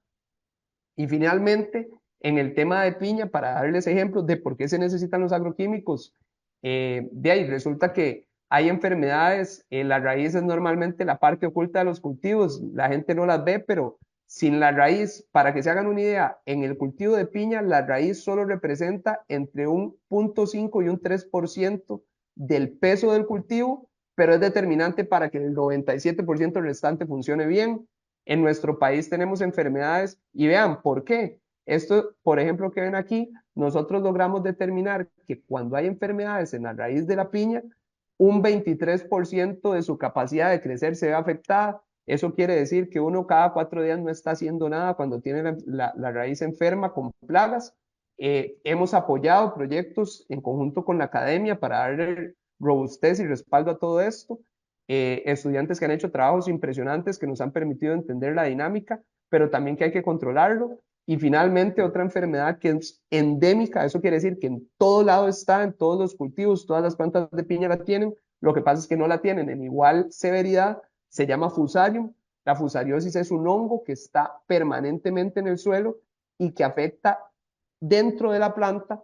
Y finalmente, en el tema de piña, para darles ejemplos de por qué se necesitan los agroquímicos, de ahí resulta que hay enfermedades, la raíz es normalmente la parte oculta de los cultivos, la gente no las ve, pero sin la raíz, para que se hagan una idea, en el cultivo de piña la raíz solo representa entre un 0,5 y un 3% del peso del cultivo, pero es determinante para que el 97% restante funcione bien. En nuestro país tenemos enfermedades, y vean por qué. Esto, por ejemplo, que ven aquí, nosotros logramos determinar que cuando hay enfermedades en la raíz de la piña, un 23% de su capacidad de crecer se ve afectada. Eso quiere decir que uno cada 4 días no está haciendo nada cuando tiene la raíz enferma con plagas. Hemos apoyado proyectos en conjunto con la academia para darle robustez y respaldo a todo esto. Estudiantes que han hecho trabajos impresionantes que nos han permitido entender la dinámica, pero también que hay que controlarlo. Y finalmente, otra enfermedad que es endémica, eso quiere decir que en todo lado está, en todos los cultivos, todas las plantas de piña la tienen, lo que pasa es que no la tienen en igual severidad, se llama fusarium. La fusariosis es un hongo que está permanentemente en el suelo y que afecta dentro de la planta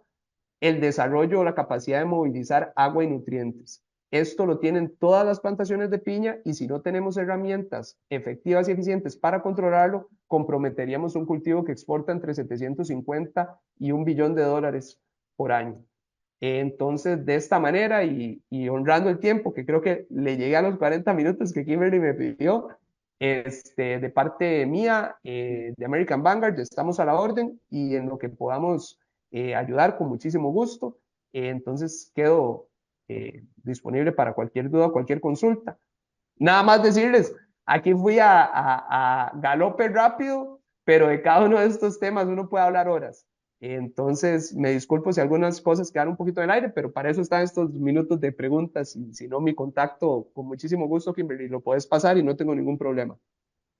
el desarrollo o la capacidad de movilizar agua y nutrientes. Esto lo tienen todas las plantaciones de piña, y si no tenemos herramientas efectivas y eficientes para controlarlo, comprometeríamos un cultivo que exporta entre 750 y $1 billón por año. Entonces, de esta manera y honrando el tiempo, que creo que le llegué a los 40 minutos que Kimberly me pidió, de parte mía, de American Vanguard, estamos a la orden, y en lo que podamos ayudar con muchísimo gusto. Entonces, quedo disponible para cualquier duda, cualquier consulta. Nada más decirles, aquí fui a galope rápido, pero de cada uno de estos temas uno puede hablar horas. Entonces, me disculpo si algunas cosas quedan un poquito en el aire, pero para eso están estos minutos de preguntas, y si no, mi contacto, con muchísimo gusto, Kimberly, lo puedes pasar y no tengo ningún problema.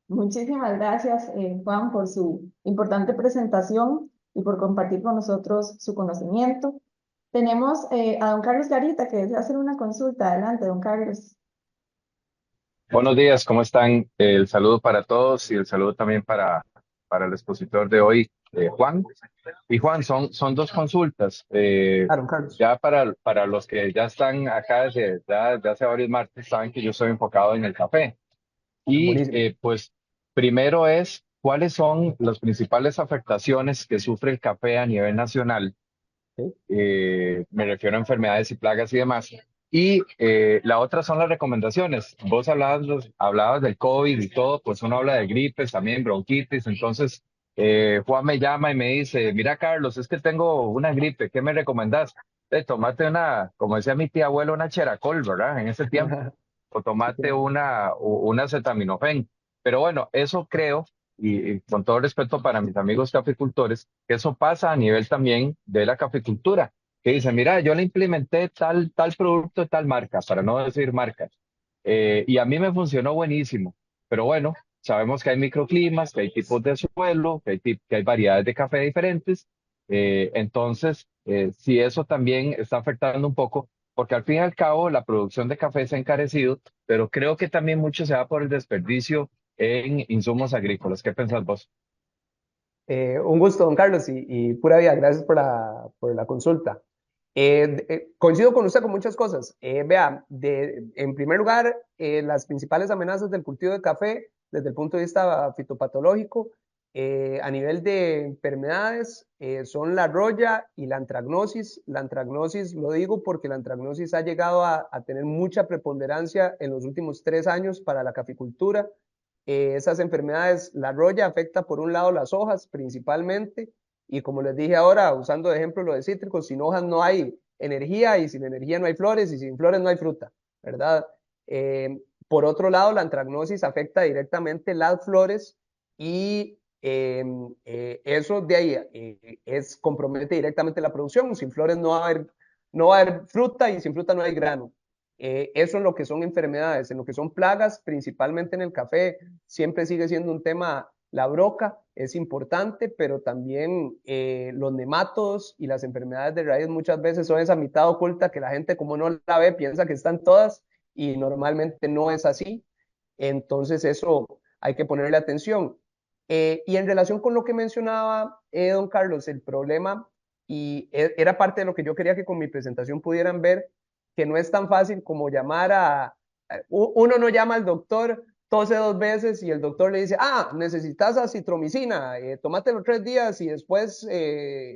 Muchísimas gracias, Juan, por su importante presentación y por compartir con nosotros su conocimiento. Tenemos a don Carlos Garita, que desea hacer una consulta. Adelante, don Carlos. Buenos días, ¿cómo están? El saludo para todos y el saludo también para el expositor de hoy, Juan. Y Juan, son dos consultas. Claro, Carlos. Ya para los que ya están acá desde hace varios martes, saben que yo estoy enfocado en el café. Y Buenísimo. pues primero es, ¿cuáles son las principales afectaciones que sufre el café a nivel nacional? ¿Sí? Me refiero a enfermedades y plagas y demás. Y la otra son las recomendaciones. Vos hablabas del COVID y todo, pues uno habla de gripes, también bronquitis. Entonces, Juan me llama y me dice, mira, Carlos, es que tengo una gripe, ¿qué me recomendás? Tomate como decía mi tía abuela, una cheracol, ¿verdad? En ese tiempo. O tomate una acetaminofén. Pero bueno, eso creo, y con todo respeto para mis amigos caficultores, que eso pasa a nivel también de la caficultura, que dicen, mira, yo le implementé tal producto de tal marca, para no decir marcas, y a mí me funcionó buenísimo, pero bueno, sabemos que hay microclimas, que hay tipos de suelo, que hay variedades de café diferentes. Entonces, si eso también está afectando un poco, porque al fin y al cabo la producción de café se ha encarecido, pero creo que también mucho se va por el desperdicio en insumos agrícolas. ¿Qué pensás vos? Un gusto, don Carlos, y pura vida, gracias por la consulta. Coincido con usted con muchas cosas. Vea, en primer lugar, las principales amenazas del cultivo de café desde el punto de vista fitopatológico, a nivel de enfermedades, son la roya y la antragnosis. La antragnosis, lo digo porque la antragnosis ha llegado a tener mucha preponderancia en los últimos 3 años para la caficultura. Esas enfermedades, la roya afecta por un lado las hojas principalmente, y como les dije ahora, usando de ejemplo lo de cítricos, sin hojas no hay energía, y sin energía no hay flores, y sin flores no hay fruta, ¿verdad? Por otro lado, la antragnosis afecta directamente las flores, y eso de ahí compromete directamente la producción. Sin flores no va a haber fruta, y sin fruta no hay grano. Eso en lo que son enfermedades. En lo que son plagas, principalmente en el café, siempre sigue siendo un tema. La broca es importante, pero también los nematodos y las enfermedades de raíz muchas veces son esa mitad oculta que la gente, como no la ve, piensa que están todas, y normalmente no es así. Entonces eso hay que ponerle atención. Y en relación con lo que mencionaba don Carlos, el problema, y era parte de lo que yo quería que con mi presentación pudieran ver, que no es tan fácil como uno no llama al doctor, tose 2 veces y el doctor le dice, necesitas acitromicina, tómatelo 3 días y después,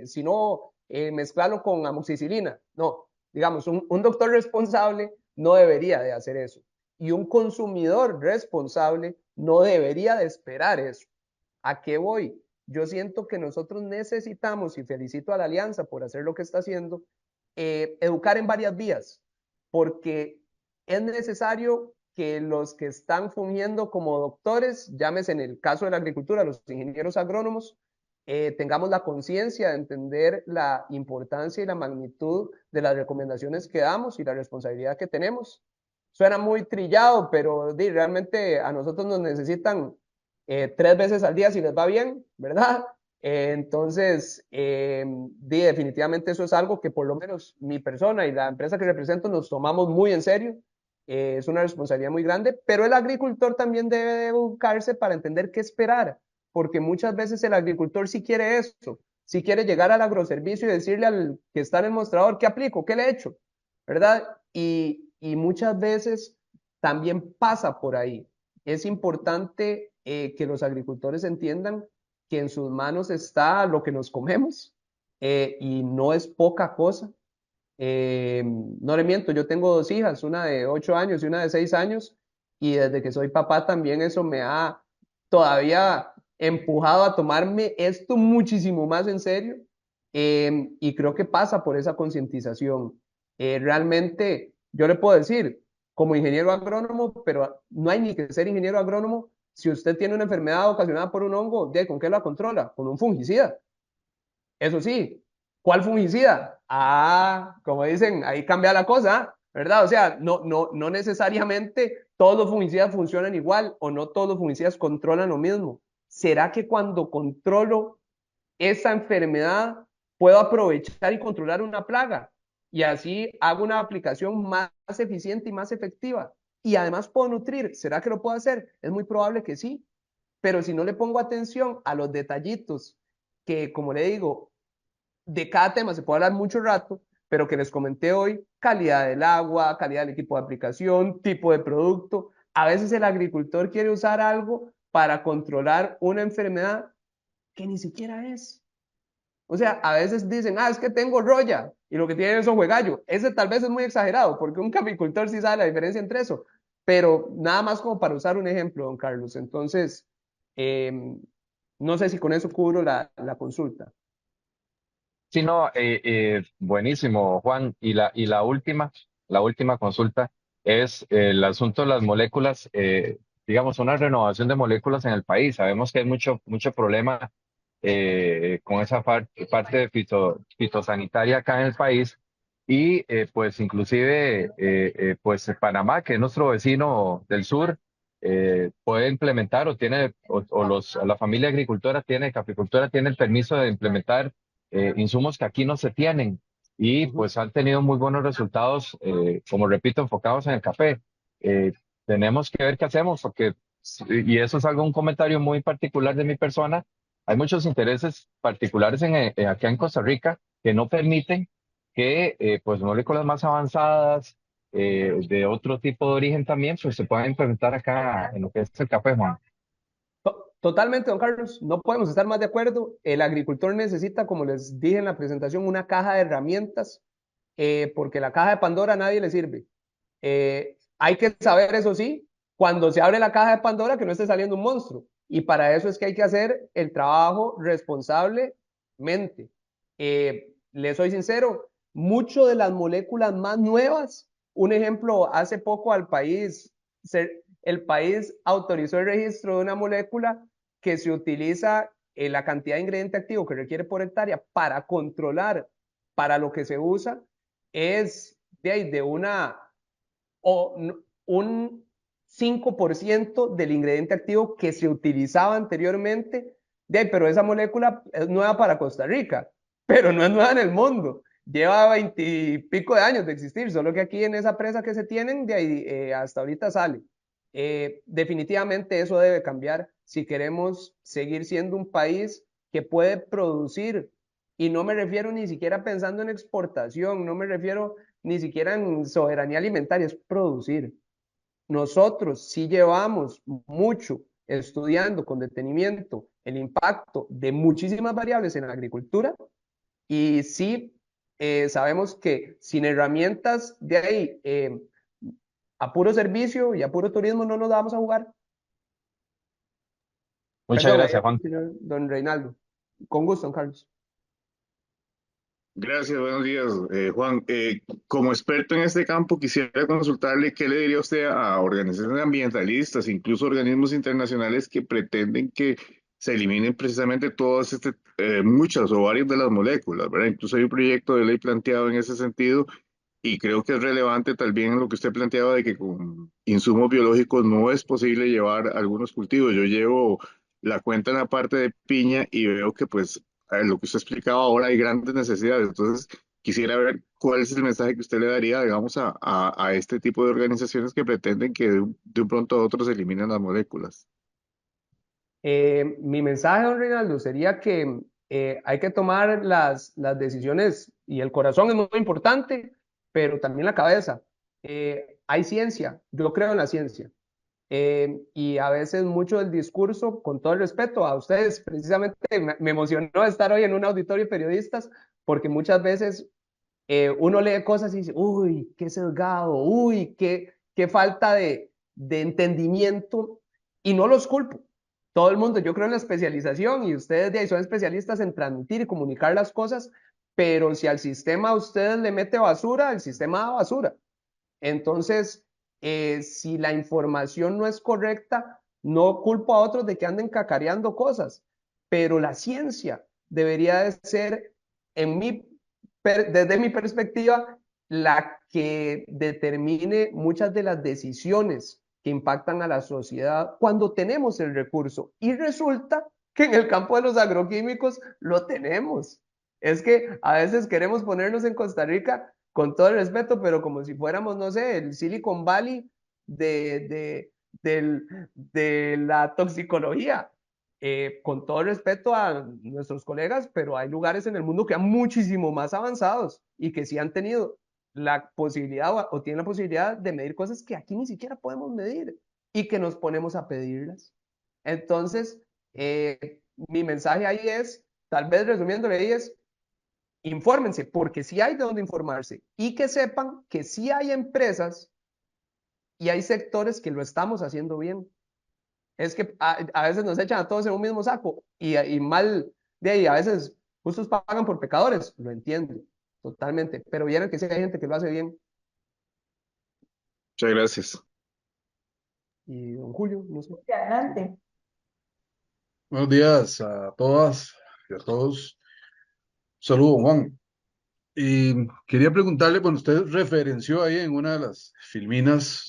si no, mezclalo con amoxicilina. No, digamos, un doctor responsable no debería de hacer eso, y un consumidor responsable no debería de esperar eso. ¿A qué voy? Yo siento que nosotros necesitamos, y felicito a la Alianza por hacer lo que está haciendo, educar en varias vías, porque es necesario que los que están fungiendo como doctores, llámese en el caso de la agricultura, los ingenieros agrónomos, tengamos la conciencia de entender la importancia y la magnitud de las recomendaciones que damos y la responsabilidad que tenemos. Suena muy trillado, pero realmente a nosotros nos necesitan 3 veces al día si les va bien, ¿verdad? Entonces, definitivamente eso es algo que por lo menos mi persona y la empresa que represento nos tomamos muy en serio. Es una responsabilidad muy grande, pero el agricultor también debe educarse para entender qué esperar, porque muchas veces el agricultor sí quiere eso, sí quiere llegar al agroservicio y decirle al que está en el mostrador, ¿qué aplico? ¿Qué le echo? ¿Verdad? Y muchas veces también pasa por ahí. Es importante que los agricultores entiendan que en sus manos está lo que nos comemos, y no es poca cosa. No le miento, yo tengo 2 hijas, una de 8 años y una de 6 años, y desde que soy papá también eso me ha todavía empujado a tomarme esto muchísimo más en serio, y creo que pasa por esa concientización. Realmente yo le puedo decir, como ingeniero agrónomo, pero no hay ni que ser ingeniero agrónomo, si usted tiene una enfermedad ocasionada por un hongo, ¿con qué la controla? Con un fungicida. Eso sí, ¿cuál fungicida? Como dicen, ahí cambia la cosa, ¿verdad? O sea, no necesariamente todos los fungicidas funcionan igual, o no todos los fungicidas controlan lo mismo. ¿Será que cuando controlo esa enfermedad puedo aprovechar y controlar una plaga? Y así hago una aplicación más eficiente y más efectiva. Y además puedo nutrir. ¿Será que lo puedo hacer? Es muy probable que sí. Pero si no le pongo atención a los detallitos, que como le digo, de cada tema se puede hablar mucho rato, pero que les comenté hoy: calidad del agua, calidad del equipo de aplicación, tipo de producto. A veces el agricultor quiere usar algo para controlar una enfermedad que ni siquiera es. O sea, a veces dicen, es que tengo roya, y lo que tiene es ojo de gallo. Ese tal vez es muy exagerado, porque un caficultor sí sabe la diferencia entre eso, pero nada más como para usar un ejemplo, don Carlos. Entonces, eh, no sé si con eso cubro la consulta. Sí, no, buenísimo, Juan. Y la última consulta es el asunto de las moléculas, digamos, una renovación de moléculas en el país. Sabemos que hay mucho problema con esa parte de fitosanitaria acá en el país, y pues inclusive pues Panamá, que es nuestro vecino del sur, puede implementar o tiene, o la familia agricultora tiene, caficultora tiene el permiso de implementar insumos que aquí no se tienen y Ujú. pues han tenido muy buenos resultados, como repito, enfocados en el café. Eh, Tenemos que ver qué hacemos, porque, y eso es algo, un comentario muy particular de mi persona, hay muchos intereses particulares acá en Costa Rica que no permiten que pues moléculas más avanzadas de otro tipo de origen también, pues se pueden implementar acá en lo que es el café, Juan. Totalmente, don Carlos, no podemos estar más de acuerdo. El agricultor necesita, como les dije en la presentación, una caja de herramientas, porque la caja de Pandora a nadie le sirve. Hay que saber, eso sí, cuando se abre la caja de Pandora, que no esté saliendo un monstruo. Y para eso es que hay que hacer el trabajo responsablemente. Les soy sincero, mucho de las moléculas más nuevas, un ejemplo, hace poco el país autorizó el registro de una molécula que se utiliza en la cantidad de ingrediente activo que requiere por hectárea para controlar, para lo que se usa, es de o un 5% del ingrediente activo que se utilizaba anteriormente, pero esa molécula es nueva para Costa Rica, pero no es nueva en el mundo. Lleva 20 y pico de años de existir, solo que aquí en esa presa que se tienen, de ahí hasta ahorita sale. Definitivamente eso debe cambiar si queremos seguir siendo un país que puede producir, y no me refiero ni siquiera pensando en exportación, no me refiero ni siquiera en soberanía alimentaria, es producir. Nosotros sí llevamos mucho estudiando con detenimiento el impacto de muchísimas variables en la agricultura y sí sabemos que sin herramientas de ahí a puro servicio y a puro turismo no nos vamos a jugar. Muchas Perdón, gracias, Juan. don Reinaldo. Con gusto, don Carlos. Gracias, buenos días, Juan. Como experto en este campo, quisiera consultarle qué le diría usted a organizaciones ambientalistas, incluso organismos internacionales que pretenden que se eliminen precisamente todas muchas o varias de las moléculas, ¿verdad? Incluso hay un proyecto de ley planteado en ese sentido y creo que es relevante también lo que usted planteaba de que con insumos biológicos no es posible llevar algunos cultivos. Yo llevo la cuenta en la parte de piña y veo que pues lo que usted explicaba ahora hay grandes necesidades. Entonces, quisiera ver cuál es el mensaje que usted le daría, digamos, a este tipo de organizaciones que pretenden que de un pronto a otro se eliminen las moléculas. Mi mensaje, don Reinaldo, sería que hay que tomar las decisiones y el corazón es muy importante, pero también la cabeza. Hay ciencia, yo creo en la ciencia. Y a veces mucho del discurso, con todo el respeto a ustedes, precisamente me emocionó estar hoy en un auditorio de periodistas, porque muchas veces uno lee cosas y dice, uy, qué sesgado, uy, qué falta de entendimiento, y no los culpo. Todo el mundo, yo creo en la especialización y ustedes de ahí son especialistas en transmitir y comunicar las cosas, pero si al sistema ustedes le mete basura, el sistema da basura. Entonces, si la información no es correcta, no culpo a otros de que anden cacareando cosas, pero la ciencia debería de ser, desde mi perspectiva, la que determine muchas de las decisiones que impactan a la sociedad cuando tenemos el recurso. Y resulta que en el campo de los agroquímicos lo tenemos. Es que a veces queremos ponernos en Costa Rica con todo el respeto, pero como si fuéramos, no sé, el Silicon Valley de la toxicología. Con todo el respeto a nuestros colegas, pero hay lugares en el mundo que han muchísimo más avanzados y que sí han tenido la posibilidad o tienen la posibilidad de medir cosas que aquí ni siquiera podemos medir y que nos ponemos a pedirlas. Entonces, mi mensaje ahí es, tal vez resumiéndole ahí es, infórmense, porque sí hay de dónde informarse y que sepan que sí hay empresas y hay sectores que lo estamos haciendo bien. Es que a veces nos echan a todos en un mismo saco y mal, de ahí a veces justos pagan por pecadores, lo entiendo totalmente, pero vieron que sí hay gente que lo hace bien. Muchas gracias. Y don Julio, no sé. Adelante. Buenos días a todas y a todos. Saludos, Juan. Y quería preguntarle, bueno, usted referenció ahí en una de las filminas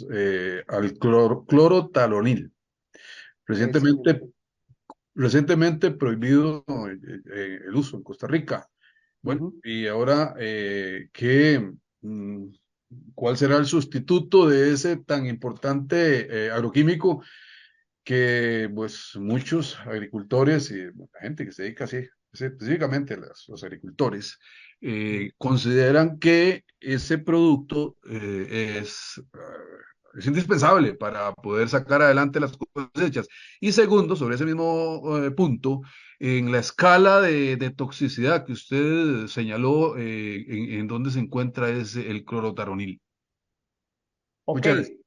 al clorotalonil, recientemente, Sí. recientemente prohibido el uso en Costa Rica. Bueno, Ujú. y ahora, mm, ¿cuál será el sustituto de ese tan importante agroquímico que pues muchos agricultores y bueno, la gente que se dedica así, específicamente los agricultores, consideran que ese producto es indispensable para poder sacar adelante las cosechas? Y segundo, sobre ese mismo punto, en la escala de toxicidad que usted señaló, en dónde se encuentra el clorotaronil. Ok, Muchas gracias.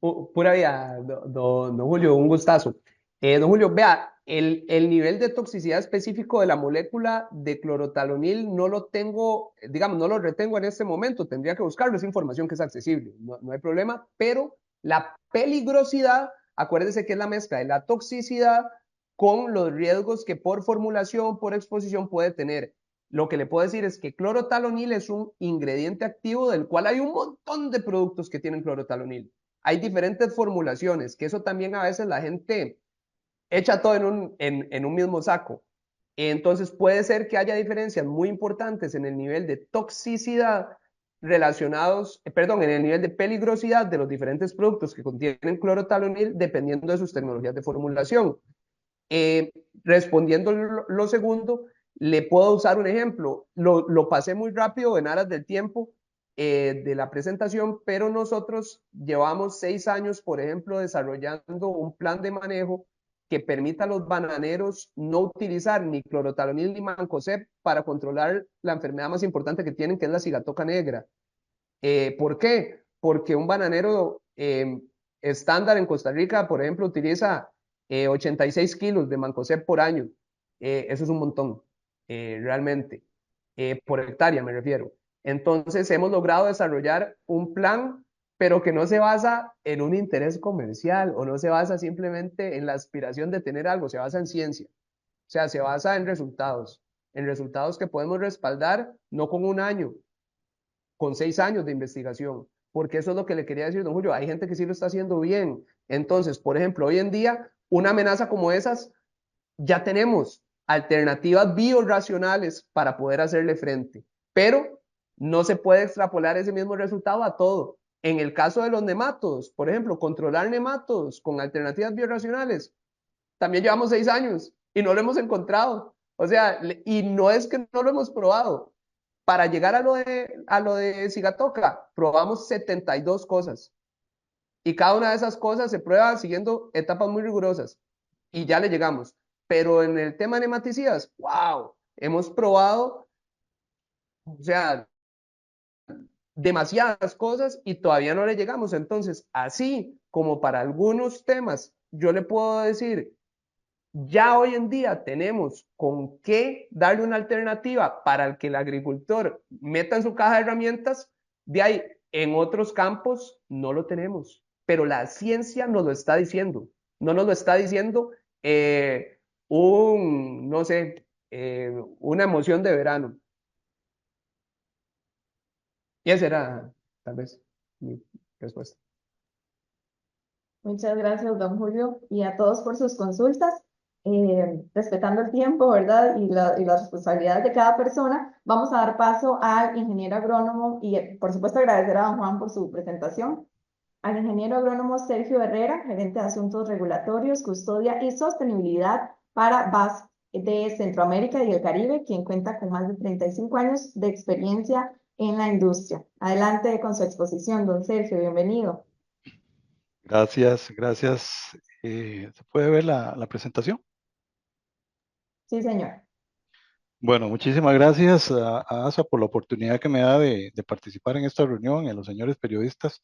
pura vida, don Julio, un gustazo. Don Julio, vea, el nivel de toxicidad específico de la molécula de clorotalonil no lo tengo, digamos, no lo retengo en este momento, tendría que buscarlo, es información que es accesible, no hay problema, pero la peligrosidad, acuérdese que es la mezcla de la toxicidad con los riesgos que por formulación, por exposición puede tener. Lo que le puedo decir es que clorotalonil es un ingrediente activo del cual hay un montón de productos que tienen clorotalonil. Hay diferentes formulaciones, que eso también a veces la gente echa todo en un mismo saco. Entonces puede ser que haya diferencias muy importantes en el nivel de toxicidad relacionados, perdón, en el nivel de peligrosidad de los diferentes productos que contienen clorotalonil dependiendo de sus tecnologías de formulación. Eh, Respondiendo lo segundo, le puedo usar un ejemplo. Lo pasé muy rápido en aras del tiempo de la presentación, pero nosotros llevamos 6 años, por ejemplo, desarrollando un plan de manejo que permita a los bananeros no utilizar ni clorotalonil ni mancozeb para controlar la enfermedad más importante que tienen, que es la cigatoca negra. ¿Por qué? Porque un bananero estándar en Costa Rica, por ejemplo, utiliza 86 kilos de mancozeb por año. Eso es un montón, realmente, por hectárea me refiero. Entonces hemos logrado desarrollar un plan, pero que no se basa en un interés comercial o no se basa simplemente en la aspiración de tener algo, se basa en ciencia. O sea, se basa en resultados que podemos respaldar no con un año, con 6 años de investigación, porque eso es lo que le quería decir, don Julio, hay gente que sí lo está haciendo bien. Entonces, por ejemplo, hoy en día, una amenaza como esas, ya tenemos alternativas biorracionales para poder hacerle frente, pero no se puede extrapolar ese mismo resultado a todo. En el caso de los nematodos, por ejemplo, controlar nematodos con alternativas biorracionales, también llevamos 6 años y no lo hemos encontrado. O sea, y no es que no lo hemos probado. Para llegar a lo de Sigatoca, probamos 72 cosas. Y cada una de esas cosas se prueba siguiendo etapas muy rigurosas. Y ya le llegamos. Pero en el tema de nematicidas, wow, hemos probado, o sea, demasiadas cosas y todavía no le llegamos. Entonces, así como para algunos temas, yo le puedo decir, ya hoy en día tenemos con qué darle una alternativa para el que el agricultor meta en su caja de herramientas, de ahí en otros campos no lo tenemos, pero la ciencia nos lo está diciendo, no nos lo está diciendo no sé, una emoción de verano. Y esa era tal vez mi respuesta. Muchas gracias, don Julio, y a todos por sus consultas. Respetando el tiempo, ¿verdad? Y las responsabilidades de cada persona, vamos a dar paso al ingeniero agrónomo y, por supuesto, agradecer a don Juan por su presentación. Al ingeniero agrónomo Sergio Herrera, gerente de Asuntos Regulatorios, Custodia y Sostenibilidad para BASF de Centroamérica y el Caribe, quien cuenta con más de 35 años de experiencia en la industria. Adelante con su exposición, don Sergio, bienvenido. Gracias, gracias. ¿Se puede ver la presentación? Sí, señor. Bueno, muchísimas gracias a ASA por la oportunidad que me da de participar en esta reunión y a los señores periodistas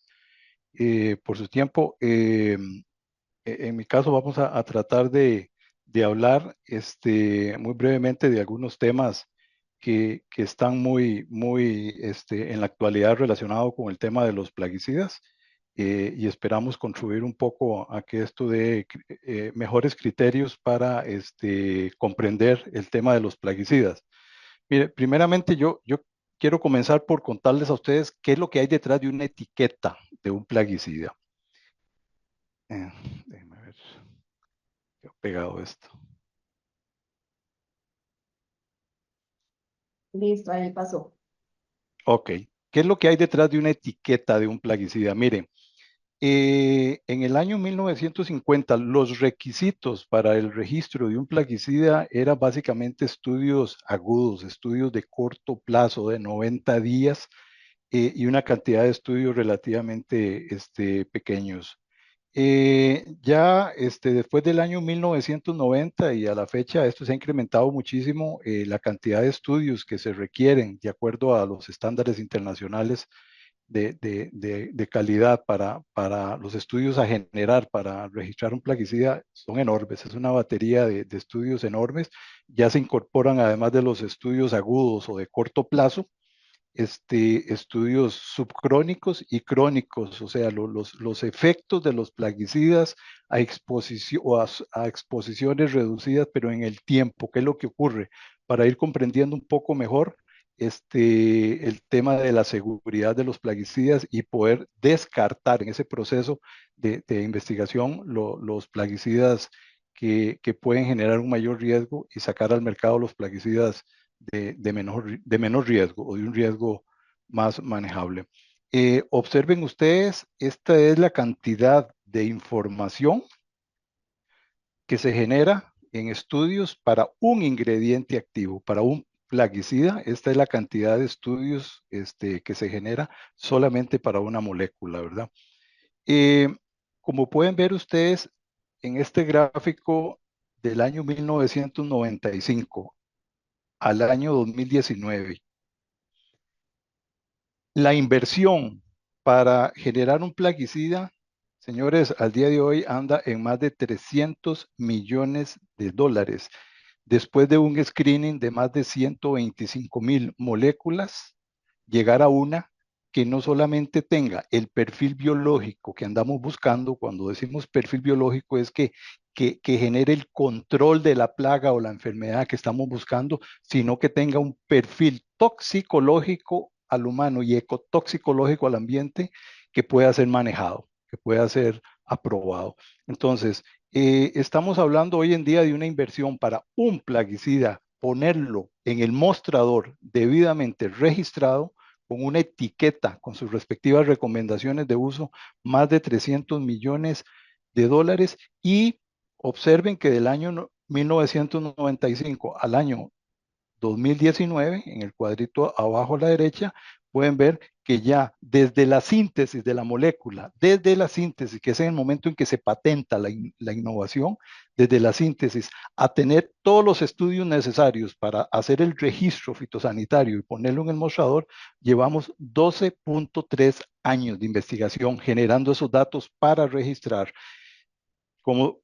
por su tiempo. En mi caso vamos a tratar de hablar muy brevemente de algunos temas que están muy en la actualidad relacionados con el tema de los plaguicidas. Y esperamos contribuir un poco a que esto dé mejores criterios para comprender el tema de los plaguicidas. Mire, primeramente yo quiero comenzar por contarles a ustedes qué es lo que hay detrás de una etiqueta de un plaguicida. Déjenme ver, he pegado esto. Listo, ahí pasó. Ok, ¿qué es lo que hay detrás de una etiqueta de un plaguicida? Miren, en el año 1950, los requisitos para el registro de un plaguicida eran básicamente estudios agudos, estudios de corto plazo, de 90 días, y una cantidad de estudios relativamente pequeños. Después del año 1990 y a la fecha, esto se ha incrementado muchísimo, la cantidad de estudios que se requieren de acuerdo a los estándares internacionales de calidad para los estudios a generar para registrar un plaguicida son enormes. Es una batería de estudios enormes. Ya se incorporan, además de los estudios agudos o de corto plazo, estudios subcrónicos y crónicos, o sea, los efectos de los plaguicidas a exposiciones reducidas, pero en el tiempo. ¿Qué es lo que ocurre? Para ir comprendiendo un poco mejor el tema de la seguridad de los plaguicidas y poder descartar en ese proceso de investigación los plaguicidas que pueden generar un mayor riesgo y sacar al mercado los plaguicidas de menor riesgo o de un riesgo más manejable. Observen ustedes, esta es la cantidad de información que se genera en estudios para un ingrediente activo, para un plaguicida. Esta es la cantidad de estudios que se genera solamente para una molécula, ¿verdad? Como pueden ver ustedes en este gráfico del año 1995 al año 2019, la inversión para generar un plaguicida, señores, al día de hoy anda en más de 300 millones de dólares. Después de un screening de más de 125,000 moléculas, llegar a una que no solamente tenga el perfil biológico que andamos buscando. Cuando decimos perfil biológico es que genere el control de la plaga o la enfermedad que estamos buscando, sino que tenga un perfil toxicológico al humano y ecotoxicológico al ambiente que pueda ser manejado, que pueda ser aprobado. Entonces, estamos hablando hoy en día de una inversión para un plaguicida, ponerlo en el mostrador debidamente registrado, con una etiqueta, con sus respectivas recomendaciones de uso, más de 300 millones de dólares. Y observen que del año 1995 al año 2019, en el cuadrito abajo a la derecha, pueden ver que ya desde la síntesis de la molécula, desde la síntesis, que es en el momento en que se patenta la innovación, desde la síntesis a tener todos los estudios necesarios para hacer el registro fitosanitario y ponerlo en el mostrador, llevamos 12.3 años de investigación generando esos datos para registrar. Como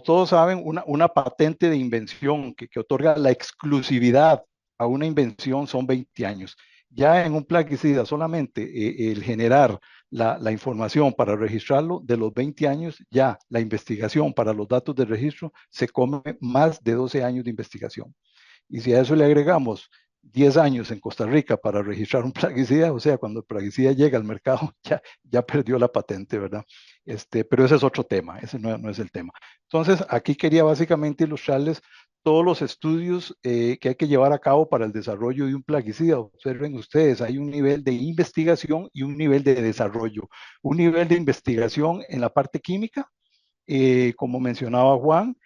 todos saben, una patente de invención que otorga la exclusividad a una invención son 20 años. Ya en un plaguicida solamente el generar la información para registrarlo, de los 20 años, ya la investigación para los datos de registro se come más de 12 años de investigación. Y si a eso le agregamos 10 años en Costa Rica para registrar un plaguicida, o sea, cuando el plaguicida llega al mercado, ya perdió la patente, ¿verdad? Pero ese es otro tema, ese no es el tema. Entonces, aquí quería básicamente ilustrarles todos los estudios que hay que llevar a cabo para el desarrollo de un plaguicida. Observen ustedes, hay un nivel de investigación y un nivel de desarrollo. Un nivel de investigación en la parte química, como mencionaba Juan,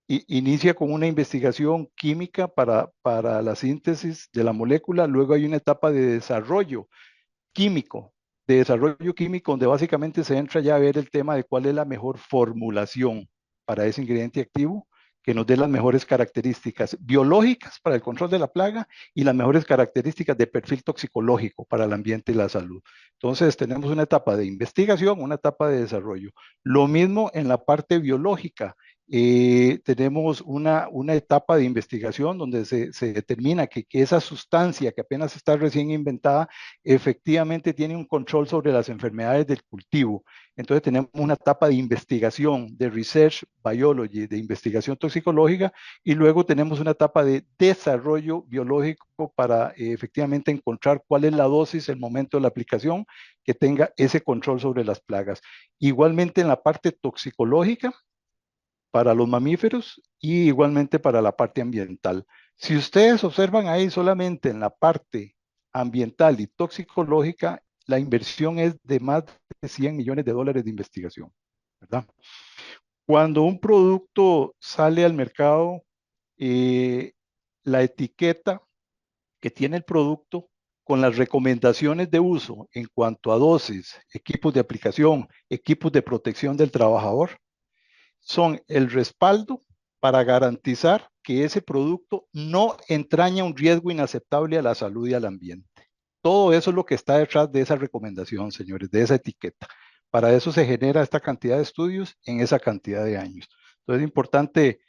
inicia con una investigación química para la síntesis de la molécula. Luego hay una etapa de desarrollo químico, donde básicamente se entra ya a ver el tema de cuál es la mejor formulación para ese ingrediente activo que nos dé las mejores características biológicas para el control de la plaga y las mejores características de perfil toxicológico para el ambiente y la salud. Entonces tenemos una etapa de investigación, una etapa de desarrollo. Lo mismo en la parte biológica. Tenemos una etapa de investigación donde se determina que esa sustancia que apenas está recién inventada efectivamente tiene un control sobre las enfermedades del cultivo. Entonces tenemos una etapa de investigación, de research biology, de investigación toxicológica, y luego tenemos una etapa de desarrollo biológico para efectivamente encontrar cuál es la dosis, el momento de la aplicación que tenga ese control sobre las plagas. Igualmente en la parte toxicológica, para los mamíferos y igualmente para la parte ambiental. Si ustedes observan ahí solamente en la parte ambiental y toxicológica, la inversión es de más de 100 millones de dólares de investigación, ¿verdad? Cuando un producto sale al mercado, la etiqueta que tiene el producto con las recomendaciones de uso en cuanto a dosis, equipos de aplicación, equipos de protección del trabajador, son el respaldo para garantizar que ese producto no entraña un riesgo inaceptable a la salud y al ambiente. Todo eso es lo que está detrás de esa recomendación, señores, de esa etiqueta. Para eso se genera esta cantidad de estudios en esa cantidad de años. Entonces es importante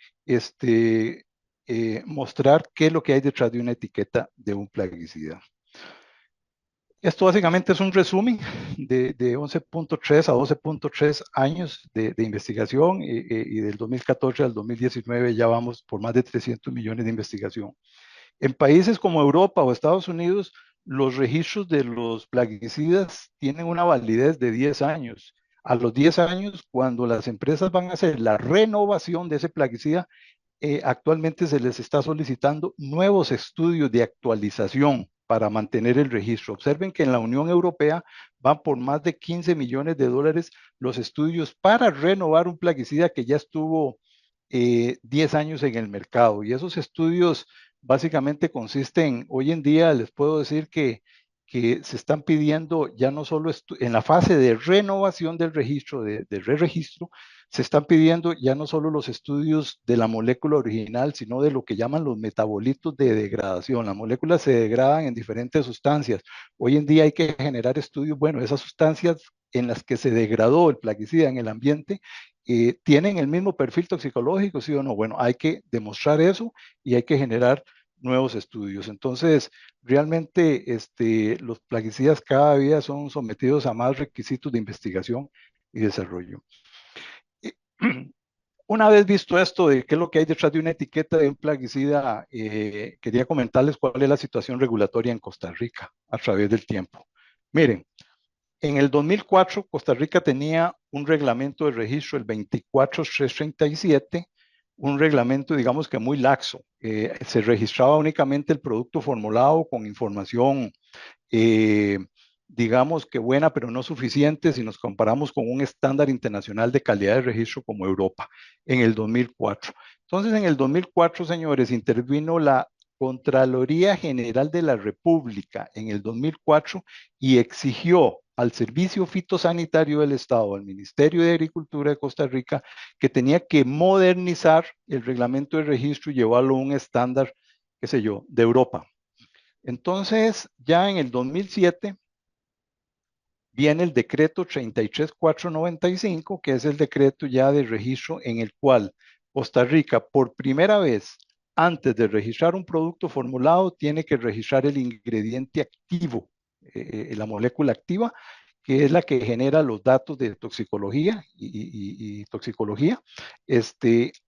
mostrar qué es lo que hay detrás de una etiqueta de un plaguicida. Esto básicamente es un resumen de 11.3 a 12.3 años de investigación y del 2014 al 2019 ya vamos por más de 300 millones de investigación. En países como Europa o Estados Unidos, los registros de los plaguicidas tienen una validez de 10 años. A los 10 años, cuando las empresas van a hacer la renovación de ese plaguicida, actualmente se les está solicitando nuevos estudios de actualización para mantener el registro. Observen que en la Unión Europea van por más de 15 millones de dólares los estudios para renovar un plaguicida que ya estuvo 10 años en el mercado. Y esos estudios básicamente consisten, hoy en día les puedo decir que se están pidiendo ya no solo en la fase de renovación del registro, de re-registro, se están pidiendo ya no solo los estudios de la molécula original, sino de lo que llaman los metabolitos de degradación. Las moléculas se degradan en diferentes sustancias. Hoy en día hay que generar estudios, bueno, esas sustancias en las que se degradó el plaguicida en el ambiente, ¿tienen el mismo perfil toxicológico, sí o no? Bueno, hay que demostrar eso y hay que generar nuevos estudios. Entonces, realmente los plaguicidas cada día son sometidos a más requisitos de investigación y desarrollo. Una vez visto esto de qué es lo que hay detrás de una etiqueta de un plaguicida, quería comentarles cuál es la situación regulatoria en Costa Rica a través del tiempo. Miren, en el 2004 Costa Rica tenía un reglamento de registro, el 24337, un reglamento digamos que muy laxo. Se registraba únicamente el producto formulado con información digamos que buena, pero no suficiente si nos comparamos con un estándar internacional de calidad de registro como Europa en el 2004. Entonces, en el 2004, señores, intervino la Contraloría General de la República en el 2004 y exigió al Servicio Fitosanitario del Estado, al Ministerio de Agricultura de Costa Rica, que tenía que modernizar el reglamento de registro y llevarlo a un estándar, qué sé yo, de Europa. Entonces, ya en el 2007 viene el decreto 33495, que es el decreto ya de registro en el cual Costa Rica, por primera vez, antes de registrar un producto formulado, tiene que registrar el ingrediente activo, la molécula activa, que es la que genera los datos de toxicología y toxicología,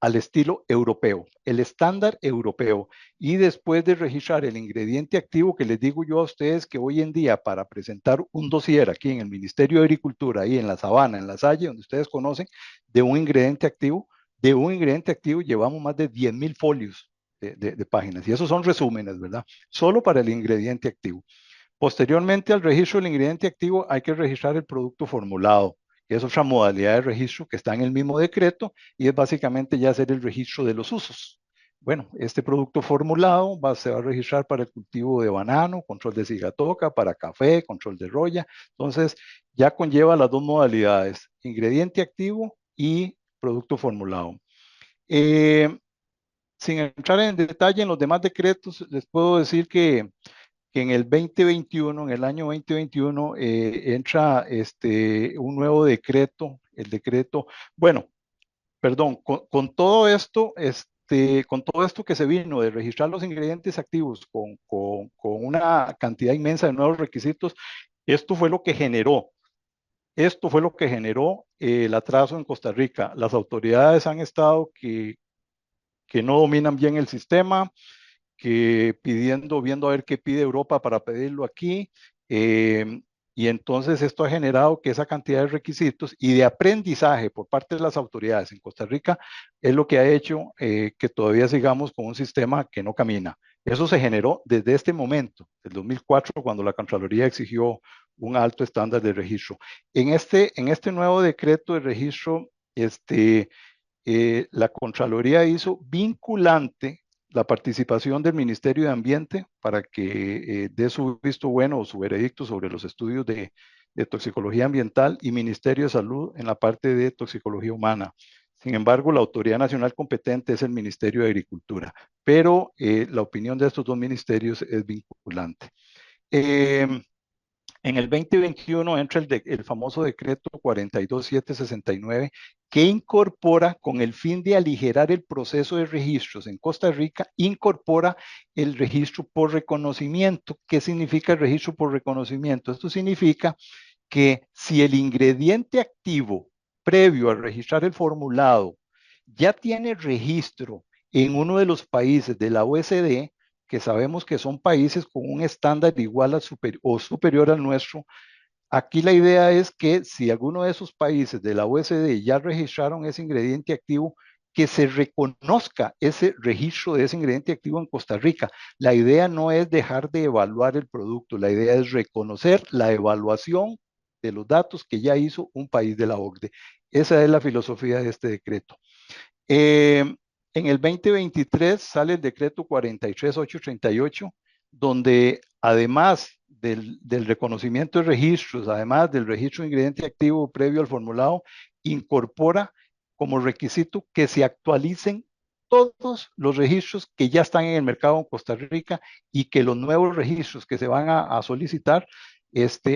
al estilo europeo, el estándar europeo. Y después de registrar el ingrediente activo, que les digo yo a ustedes que hoy en día para presentar un dossier aquí en el Ministerio de Agricultura, ahí en La Sabana, en La Salle, donde ustedes conocen, de un ingrediente activo llevamos más de 10,000 folios de páginas. Y esos son resúmenes, ¿verdad? Solo para el ingrediente activo. Posteriormente al registro del ingrediente activo hay que registrar el producto formulado, que es otra modalidad de registro que está en el mismo decreto y es básicamente ya hacer el registro de los usos. Bueno, este producto formulado se va a registrar para el cultivo de banano, control de cigatoca, para café, control de roya. Entonces ya conlleva las dos modalidades, ingrediente activo y producto formulado. Sin entrar en detalle en los demás decretos, les puedo decir que en el 2021, en el año 2021, entra un nuevo decreto, el decreto, bueno, perdón, con todo esto, con todo esto que se vino de registrar los ingredientes activos con una cantidad inmensa de nuevos requisitos, esto fue lo que generó. Esto fue lo que generó el atraso en Costa Rica. Las autoridades han estado que no dominan bien el sistema, que viendo a ver qué pide Europa para pedirlo aquí. Y entonces esto ha generado que esa cantidad de requisitos y de aprendizaje por parte de las autoridades en Costa Rica es lo que ha hecho que todavía sigamos con un sistema que no camina. Eso se generó desde este momento, el 2004, cuando la Contraloría exigió un alto estándar de registro. En este nuevo decreto de registro, la Contraloría hizo vinculante la participación del Ministerio de Ambiente para que dé su visto bueno o su veredicto sobre los estudios de toxicología ambiental y Ministerio de Salud en la parte de toxicología humana. Sin embargo, la autoridad nacional competente es el Ministerio de Agricultura, pero la opinión de estos dos ministerios es vinculante. En el 2021 entra el famoso decreto 42769 que incorpora, con el fin de aligerar el proceso de registros en Costa Rica, incorpora el registro por reconocimiento. ¿Qué significa el registro por reconocimiento? Esto significa que si el ingrediente activo previo a registrar el formulado ya tiene registro en uno de los países de la OECD, que sabemos que son países con un estándar igual o superior al nuestro, aquí la idea es que si alguno de esos países de la OECD ya registraron ese ingrediente activo, que se reconozca ese registro de ese ingrediente activo en Costa Rica. La idea no es dejar de evaluar el producto, la idea es reconocer la evaluación de los datos que ya hizo un país de la OCDE. Esa es la filosofía de este decreto. En el 2023 sale el decreto 43838, donde además del reconocimiento de registros, además del registro de ingrediente activo previo al formulado, incorpora como requisito que se actualicen todos los registros que ya están en el mercado en Costa Rica y que los nuevos registros que se van a solicitar,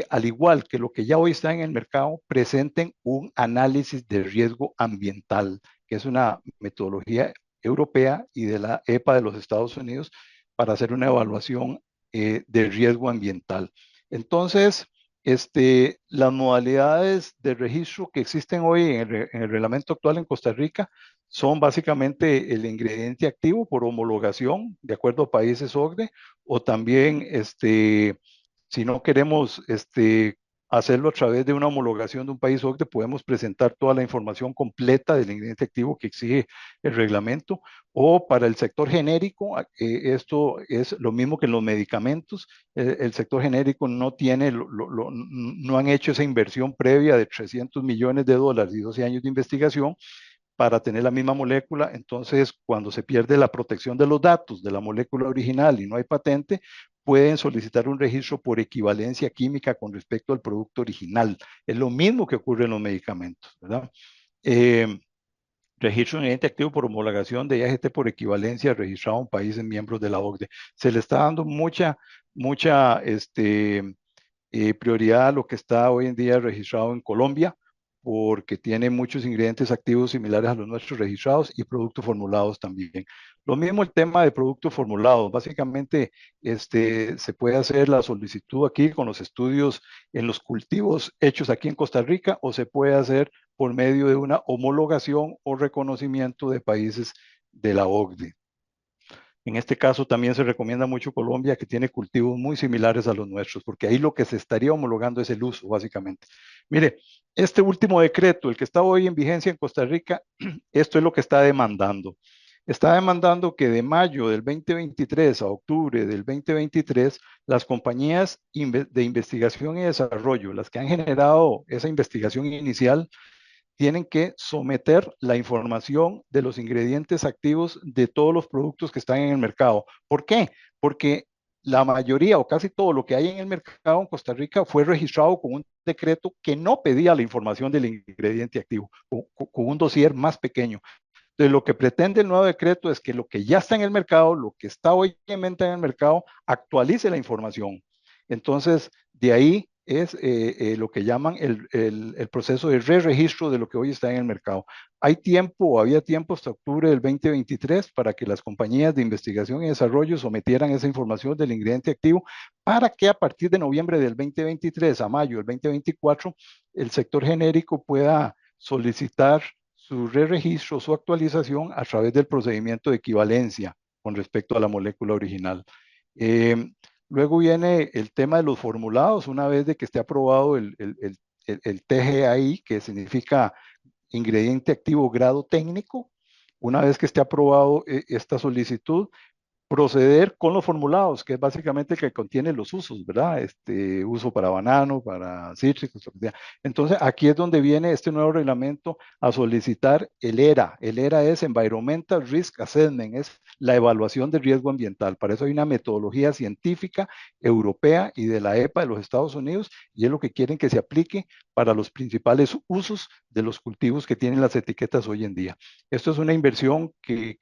al igual que lo que ya hoy está en el mercado, presenten un análisis de riesgo ambiental, que es una metodología europea y de la EPA de los Estados Unidos para hacer una evaluación de riesgo ambiental. Entonces, las modalidades de registro que existen hoy en el reglamento actual en Costa Rica son básicamente el ingrediente activo por homologación de acuerdo a países OCDE, o también si no queremos hacerlo a través de una homologación de un país OCDE, podemos presentar toda la información completa del ingrediente activo que exige el reglamento. O para el sector genérico, esto es lo mismo que en los medicamentos. El sector genérico no tiene, no han hecho esa inversión previa de $300 millones y 12 años de investigación para tener la misma molécula. Entonces, cuando se pierde la protección de los datos de la molécula original y no hay patente, pueden solicitar un registro por equivalencia química con respecto al producto original. Es lo mismo que ocurre en los medicamentos, ¿verdad? Registro de ingrediente activo por homologación de IAGT por equivalencia registrado en países miembros de la OCDE. Se le está dando mucha prioridad a lo que está hoy en día registrado en Colombia, porque tiene muchos ingredientes activos similares a los nuestros registrados y productos formulados también. Lo mismo el tema de productos formulados. Básicamente, se puede hacer la solicitud aquí con los estudios en los cultivos hechos aquí en Costa Rica, o se puede hacer por medio de una homologación o reconocimiento de países de la OCDE. En este caso también se recomienda mucho Colombia, que tiene cultivos muy similares a los nuestros, porque ahí lo que se estaría homologando es el uso, básicamente. Mire, este último decreto, el que está hoy en vigencia en Costa Rica, esto es lo que está demandando. Está demandando que de mayo del 2023 a octubre del 2023, las compañías de investigación y desarrollo, las que han generado esa investigación inicial, tienen que someter la información de los ingredientes activos de todos los productos que están en el mercado. ¿Por qué? Porque la mayoría o casi todo lo que hay en el mercado en Costa Rica fue registrado con un decreto que no pedía la información del ingrediente activo, con un dossier más pequeño. Entonces, lo que pretende el nuevo decreto es que lo que ya está en el mercado, lo que está hoy en venta en el mercado, actualice la información. Entonces, de ahí es lo que llaman el proceso de re-registro de lo que hoy está en el mercado. Hay tiempo, o había tiempo hasta octubre del 2023 para que las compañías de investigación y desarrollo sometieran esa información del ingrediente activo para que a partir de noviembre del 2023 a mayo del 2024 el sector genérico pueda solicitar su re-registro, su actualización a través del procedimiento de equivalencia con respecto a la molécula original. Luego viene el tema de los formulados, una vez de que esté aprobado el TGAI, que significa ingrediente activo grado técnico. Una vez que esté aprobado esta solicitud, proceder con los formulados, que es básicamente el que contiene los usos, ¿verdad? Uso para banano, para cítricos, lo que sea. Entonces, aquí es donde viene este nuevo reglamento a solicitar el ERA. El ERA es Environmental Risk Assessment, es la evaluación de riesgo ambiental. Para eso hay una metodología científica europea y de la EPA de los Estados Unidos, y es lo que quieren que se aplique para los principales usos de los cultivos que tienen las etiquetas hoy en día. Esto es una inversión que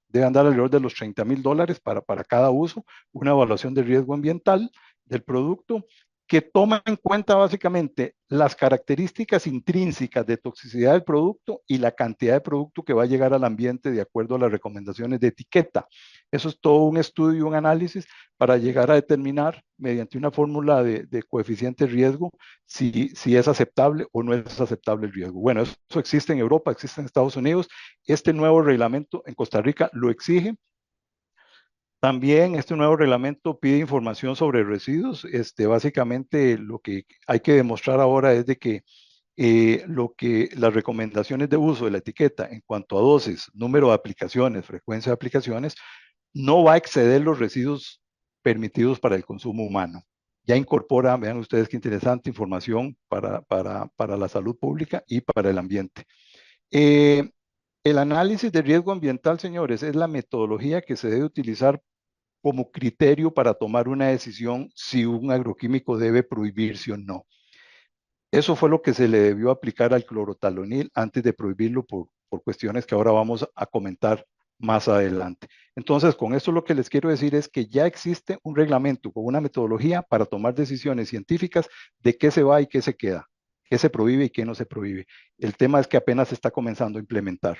debe andar alrededor de los $30,000 para cada uso, una evaluación de riesgo ambiental del producto que toma en cuenta básicamente las características intrínsecas de toxicidad del producto y la cantidad de producto que va a llegar al ambiente de acuerdo a las recomendaciones de etiqueta. Eso es todo un estudio, un análisis para llegar a determinar mediante una fórmula de coeficiente riesgo si es aceptable o no es aceptable el riesgo. Bueno, eso existe en Europa, existe en Estados Unidos. Este nuevo reglamento en Costa Rica lo exige. También este nuevo reglamento pide información sobre residuos. Básicamente lo que hay que demostrar ahora es de que las recomendaciones de uso de la etiqueta en cuanto a dosis, número de aplicaciones, frecuencia de aplicaciones, no va a exceder los residuos permitidos para el consumo humano. Ya incorpora, vean ustedes qué interesante, información para la salud pública y para el ambiente. El análisis de riesgo ambiental, señores, es la metodología que se debe utilizar como criterio para tomar una decisión si un agroquímico debe prohibirse o no. Eso fue lo que se le debió aplicar al clorotalonil antes de prohibirlo por cuestiones que ahora vamos a comentar más adelante. Entonces, con esto lo que les quiero decir es que ya existe un reglamento con una metodología para tomar decisiones científicas de qué se va y qué se queda, qué se prohíbe y qué no se prohíbe. El tema es que apenas se está comenzando a implementar.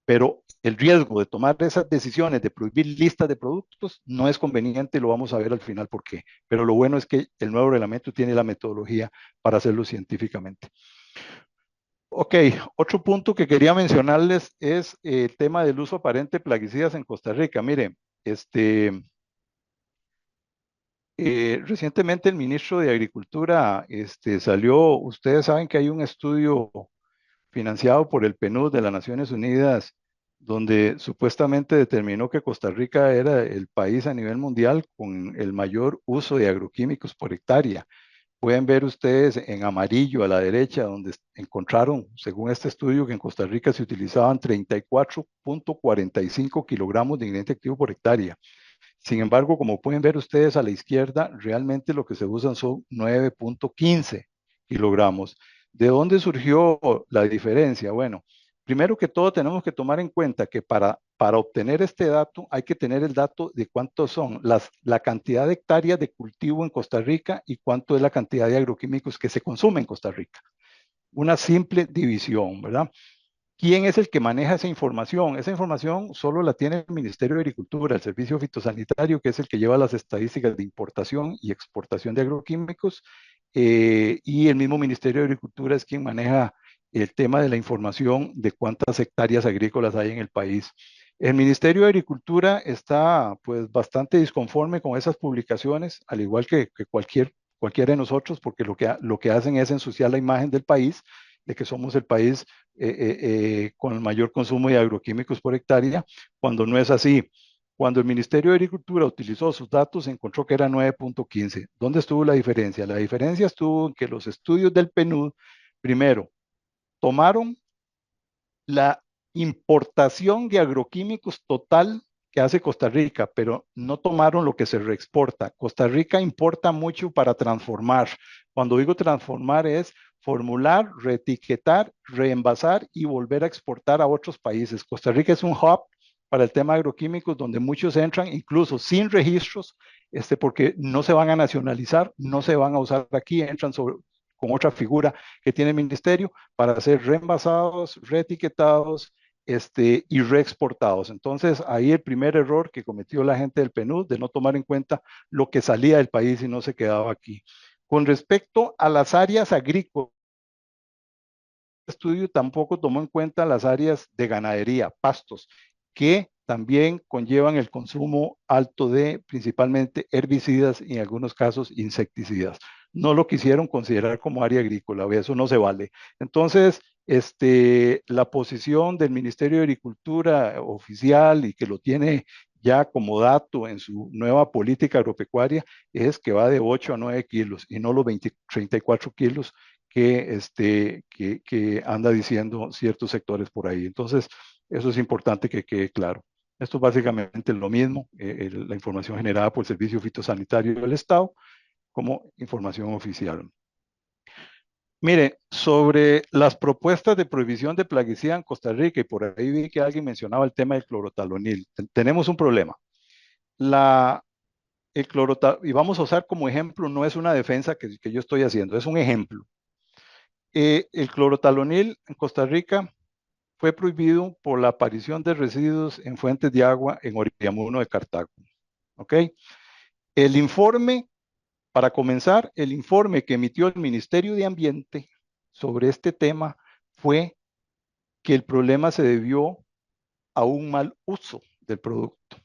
Pero el riesgo de tomar esas decisiones de prohibir listas de productos no es conveniente, lo vamos a ver al final por qué. Pero lo bueno es que el nuevo reglamento tiene la metodología para hacerlo científicamente. Ok, otro punto que quería mencionarles es el tema del uso aparente de plaguicidas en Costa Rica. Mire, recientemente el ministro de Agricultura salió, ustedes saben que hay un estudio financiado por el PNUD de las Naciones Unidas, donde supuestamente determinó que Costa Rica era el país a nivel mundial con el mayor uso de agroquímicos por hectárea. Pueden ver ustedes en amarillo a la derecha, donde encontraron, según este estudio, que en Costa Rica se utilizaban 34.45 kilogramos de ingrediente activo por hectárea. Sin embargo, como pueden ver ustedes a la izquierda, realmente lo que se usan son 9.15 kilogramos. ¿De dónde surgió la diferencia? Bueno, primero que todo tenemos que tomar en cuenta que para obtener este dato hay que tener el dato de cuántos son la cantidad de hectáreas de cultivo en Costa Rica y cuánto es la cantidad de agroquímicos que se consume en Costa Rica. Una simple división, ¿verdad? ¿Quién es el que maneja esa información? Esa información solo la tiene el Ministerio de Agricultura, el Servicio Fitosanitario, que es el que lleva las estadísticas de importación y exportación de agroquímicos, y el mismo Ministerio de Agricultura es quien maneja el tema de la información de cuántas hectáreas agrícolas hay en el país. El Ministerio de Agricultura está pues bastante disconforme con esas publicaciones, al igual que cualquiera de nosotros, porque lo que hacen es ensuciar la imagen del país, de que somos el país con el mayor consumo de agroquímicos por hectárea, cuando no es así. Cuando el Ministerio de Agricultura utilizó sus datos, encontró que era 9.15. ¿Dónde estuvo la diferencia? La diferencia estuvo en que los estudios del PNUD, primero, tomaron la importación de agroquímicos total que hace Costa Rica, pero no tomaron lo que se reexporta. Costa Rica importa mucho para transformar. Cuando digo transformar es formular, reetiquetar, reenvasar y volver a exportar a otros países. Costa Rica es un hub para el tema de agroquímicos donde muchos entran incluso sin registros, porque no se van a nacionalizar, no se van a usar aquí, entran con otra figura que tiene el ministerio para ser reembasados, reetiquetados, y reexportados. Entonces, ahí el primer error que cometió la gente del PNUD de no tomar en cuenta lo que salía del país y no se quedaba aquí. Con respecto a las áreas agrícolas, el estudio tampoco tomó en cuenta las áreas de ganadería, pastos, que también conllevan el consumo alto de principalmente herbicidas y en algunos casos insecticidas. No lo quisieron considerar como área agrícola, eso no se vale. Entonces, la posición del Ministerio de Agricultura oficial y que lo tiene ya como dato en su nueva política agropecuaria es que va de 8 a 9 kilos y no los 34 kilos que anda diciendo ciertos sectores por ahí. Entonces, eso es importante que quede claro. Esto es básicamente lo mismo, la información generada por el Servicio Fitosanitario del Estado como información oficial. Mire, sobre las propuestas de prohibición de plaguicida en Costa Rica, y por ahí vi que alguien mencionaba el tema del clorotalonil, tenemos un problema. Y vamos a usar como ejemplo, no es una defensa que yo estoy haciendo, es un ejemplo. El clorotalonil en Costa Rica fue prohibido por la aparición de residuos en fuentes de agua en Oriamuno de Cartago. ¿Ok? El informe, para comenzar, el informe que emitió el Ministerio de Ambiente sobre este tema fue que el problema se debió a un mal uso del producto.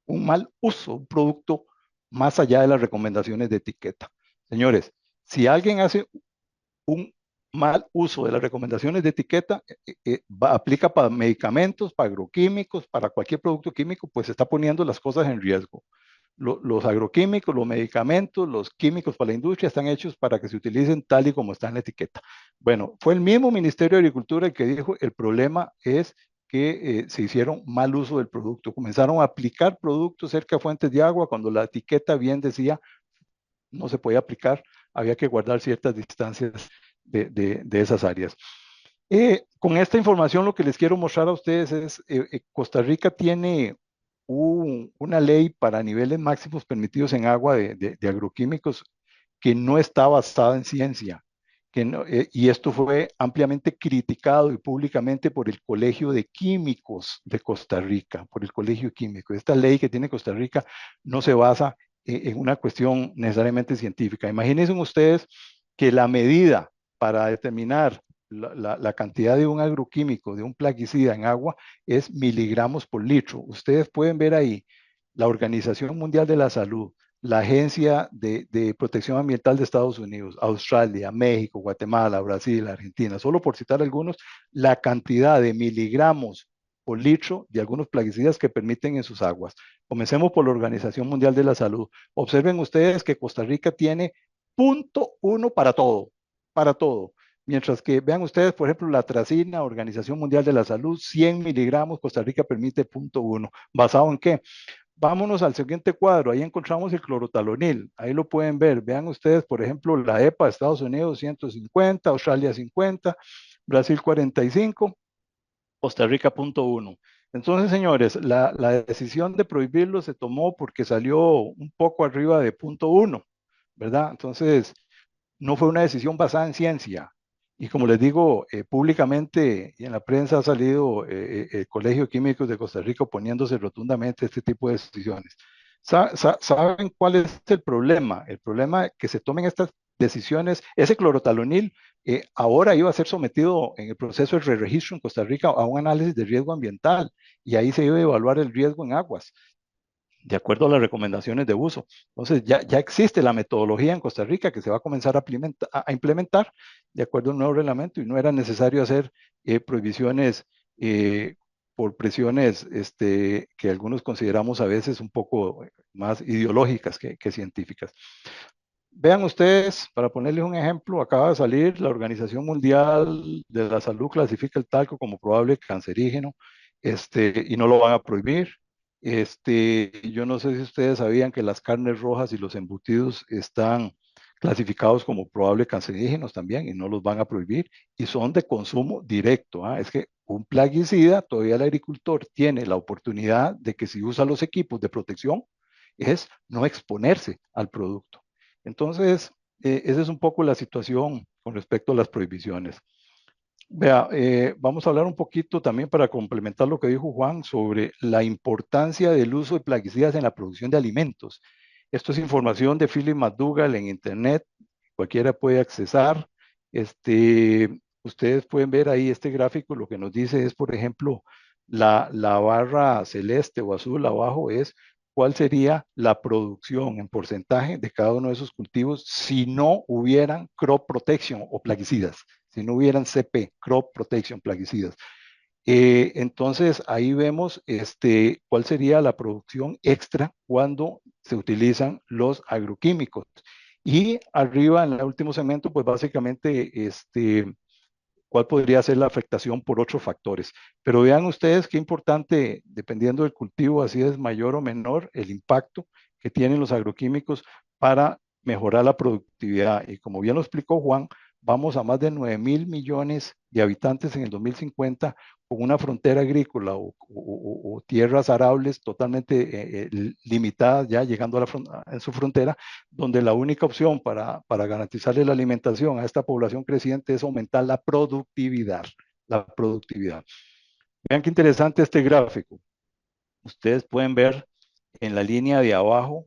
Un mal uso, un producto más allá de las recomendaciones de etiqueta. Señores, si alguien hace un mal uso de las recomendaciones de etiqueta, aplica para medicamentos, para agroquímicos, para cualquier producto químico, pues está poniendo las cosas en riesgo. Los agroquímicos, los medicamentos, los químicos para la industria están hechos para que se utilicen tal y como está en la etiqueta. Bueno, fue el mismo Ministerio de Agricultura el que dijo, el problema es que se hicieron mal uso del producto. Comenzaron a aplicar productos cerca de fuentes de agua cuando la etiqueta bien decía no se podía aplicar, había que guardar ciertas distancias de esas áreas. Con esta información lo que les quiero mostrar a ustedes es, Costa Rica tiene una ley para niveles máximos permitidos en agua de agroquímicos que no está basada en ciencia. Y esto fue ampliamente criticado y públicamente por el Colegio de Químicos de Costa Rica, por el Colegio Químico. Esta ley que tiene Costa Rica no se basa en una cuestión necesariamente científica. Imagínense ustedes que la medida para determinar la cantidad de un agroquímico, de un plaguicida en agua, es miligramos por litro. Ustedes pueden ver ahí la Organización Mundial de la Salud, la Agencia de Protección Ambiental de Estados Unidos, Australia, México, Guatemala, Brasil, Argentina, solo por citar algunos, la cantidad de miligramos por litro de algunos plaguicidas que permiten en sus aguas. Comencemos por la Organización Mundial de la Salud. Observen ustedes que Costa Rica tiene 0.1 para todo, para todo. Mientras que vean ustedes, por ejemplo, la atracina, Organización Mundial de la Salud, 100 miligramos, Costa Rica permite 0.1. ¿Basado en qué? Vámonos al siguiente cuadro, ahí encontramos el clorotalonil, ahí lo pueden ver, vean ustedes, por ejemplo, la EPA de Estados Unidos 150, Australia 50, Brasil 45, Costa Rica 0.1. Entonces, señores, la decisión de prohibirlo se tomó porque salió un poco arriba de 0.1, ¿verdad? Entonces, no fue una decisión basada en ciencia. Y como les digo, públicamente y en la prensa ha salido el Colegio de Químicos de Costa Rica oponiéndose rotundamente a este tipo de decisiones. ¿Saben cuál es el problema? El problema es que se tomen estas decisiones. Ese clorotalonil ahora iba a ser sometido en el proceso de re-registro en Costa Rica a un análisis de riesgo ambiental y ahí se iba a evaluar el riesgo en aguas de acuerdo a las recomendaciones de uso. Entonces, ya existe la metodología en Costa Rica que se va a comenzar a implementar de acuerdo al nuevo reglamento y no era necesario hacer prohibiciones por presiones que algunos consideramos a veces un poco más ideológicas que científicas. Vean ustedes, para ponerles un ejemplo, acaba de salir la Organización Mundial de la Salud clasifica el talco como probable cancerígeno y no lo van a prohibir. Yo no sé si ustedes sabían que las carnes rojas y los embutidos están clasificados como probable cancerígenos también y no los van a prohibir y son de consumo directo. Es que un plaguicida, todavía el agricultor tiene la oportunidad de que si usa los equipos de protección es no exponerse al producto. Entonces, esa es un poco la situación con respecto a las prohibiciones. Vea, vamos a hablar un poquito también para complementar lo que dijo Juan sobre la importancia del uso de plaguicidas en la producción de alimentos. Esto es información de Philip McDougall en internet, cualquiera puede accesar. Ustedes pueden ver ahí este gráfico, lo que nos dice es, por ejemplo, la barra celeste o azul abajo es cuál sería la producción en porcentaje de cada uno de esos cultivos si no hubieran crop protection o plaguicidas, si no hubieran CP, crop protection, plaguicidas. Entonces ahí vemos cuál sería la producción extra cuando se utilizan los agroquímicos. Y arriba en el último segmento, pues básicamente cuál podría ser la afectación por otros factores. Pero vean ustedes qué importante, dependiendo del cultivo, así es mayor o menor el impacto que tienen los agroquímicos para mejorar la productividad. Y como bien lo explicó Juan, vamos a más de 9.000 millones de habitantes en el 2050 con una frontera agrícola o tierras arables totalmente limitadas, ya llegando en su frontera, donde la única opción para garantizarle la alimentación a esta población creciente es aumentar la productividad. La productividad. Vean qué interesante este gráfico. Ustedes pueden ver en la línea de abajo,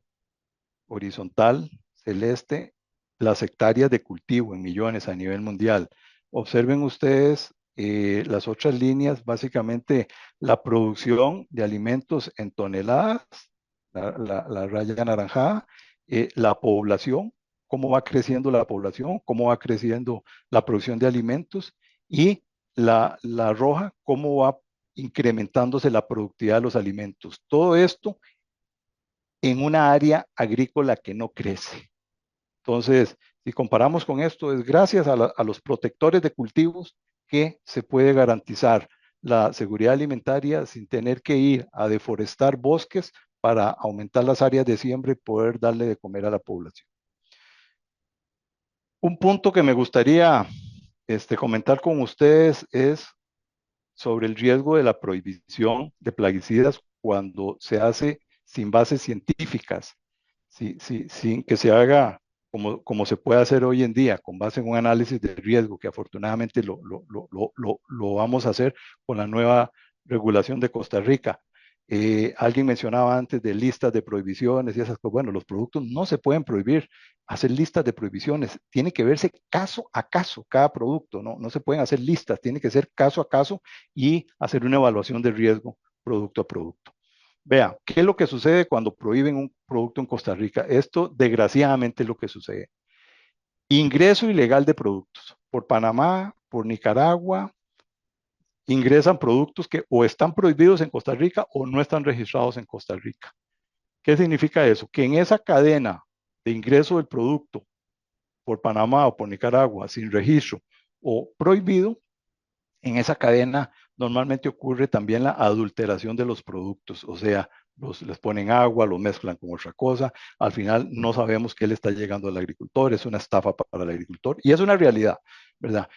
horizontal, celeste, las hectáreas de cultivo en millones a nivel mundial. Observen ustedes las otras líneas, básicamente la producción de alimentos en toneladas, la raya anaranjada, la población, cómo va creciendo la población, cómo va creciendo la producción de alimentos, y la roja, cómo va incrementándose la productividad de los alimentos. Todo esto en una área agrícola que no crece. Entonces, si comparamos con esto, es gracias a los protectores de cultivos que se puede garantizar la seguridad alimentaria sin tener que ir a deforestar bosques para aumentar las áreas de siembra y poder darle de comer a la población. Un punto que me gustaría comentar con ustedes es sobre el riesgo de la prohibición de plaguicidas cuando se hace sin bases científicas, sin que se haga como se puede hacer hoy en día, con base en un análisis de riesgo, que afortunadamente lo vamos a hacer con la nueva regulación de Costa Rica. Alguien mencionaba antes de listas de prohibiciones y esas cosas. Bueno, los productos no se pueden prohibir, hacer listas de prohibiciones. Tiene que verse caso a caso cada producto, ¿no? No se pueden hacer listas, tiene que ser caso a caso y hacer una evaluación de riesgo producto a producto. Vea, ¿qué es lo que sucede cuando prohíben un producto en Costa Rica? Esto, desgraciadamente, es lo que sucede. Ingreso ilegal de productos. Por Panamá, por Nicaragua, ingresan productos que o están prohibidos en Costa Rica o no están registrados en Costa Rica. ¿Qué significa eso? Que en esa cadena de ingreso del producto por Panamá o por Nicaragua sin registro o prohibido, en esa cadena normalmente ocurre también la adulteración de los productos, o sea, les ponen agua, los mezclan con otra cosa, al final no sabemos qué le está llegando al agricultor, es una estafa para el agricultor y es una realidad, ¿verdad?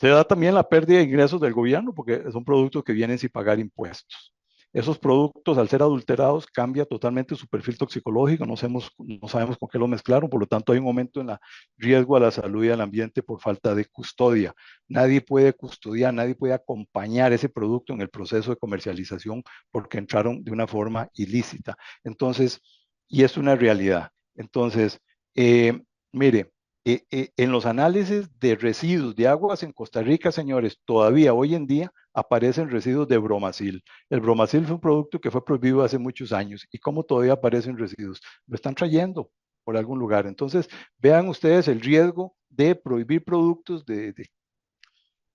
Se da también la pérdida de ingresos del gobierno porque son productos que vienen sin pagar impuestos. Esos productos, al ser adulterados, cambia totalmente su perfil toxicológico, no sabemos con qué lo mezclaron, por lo tanto hay un aumento en el riesgo a la salud y al ambiente por falta de custodia. Nadie puede custodiar, nadie puede acompañar ese producto en el proceso de comercialización porque entraron de una forma ilícita. Entonces, y es una realidad. Entonces, mire, en los análisis de residuos de aguas en Costa Rica, señores, todavía hoy en día aparecen residuos de bromacil. El bromacil fue un producto que fue prohibido hace muchos años. ¿Y cómo todavía aparecen residuos? Lo están trayendo por algún lugar. Entonces, vean ustedes el riesgo de prohibir productos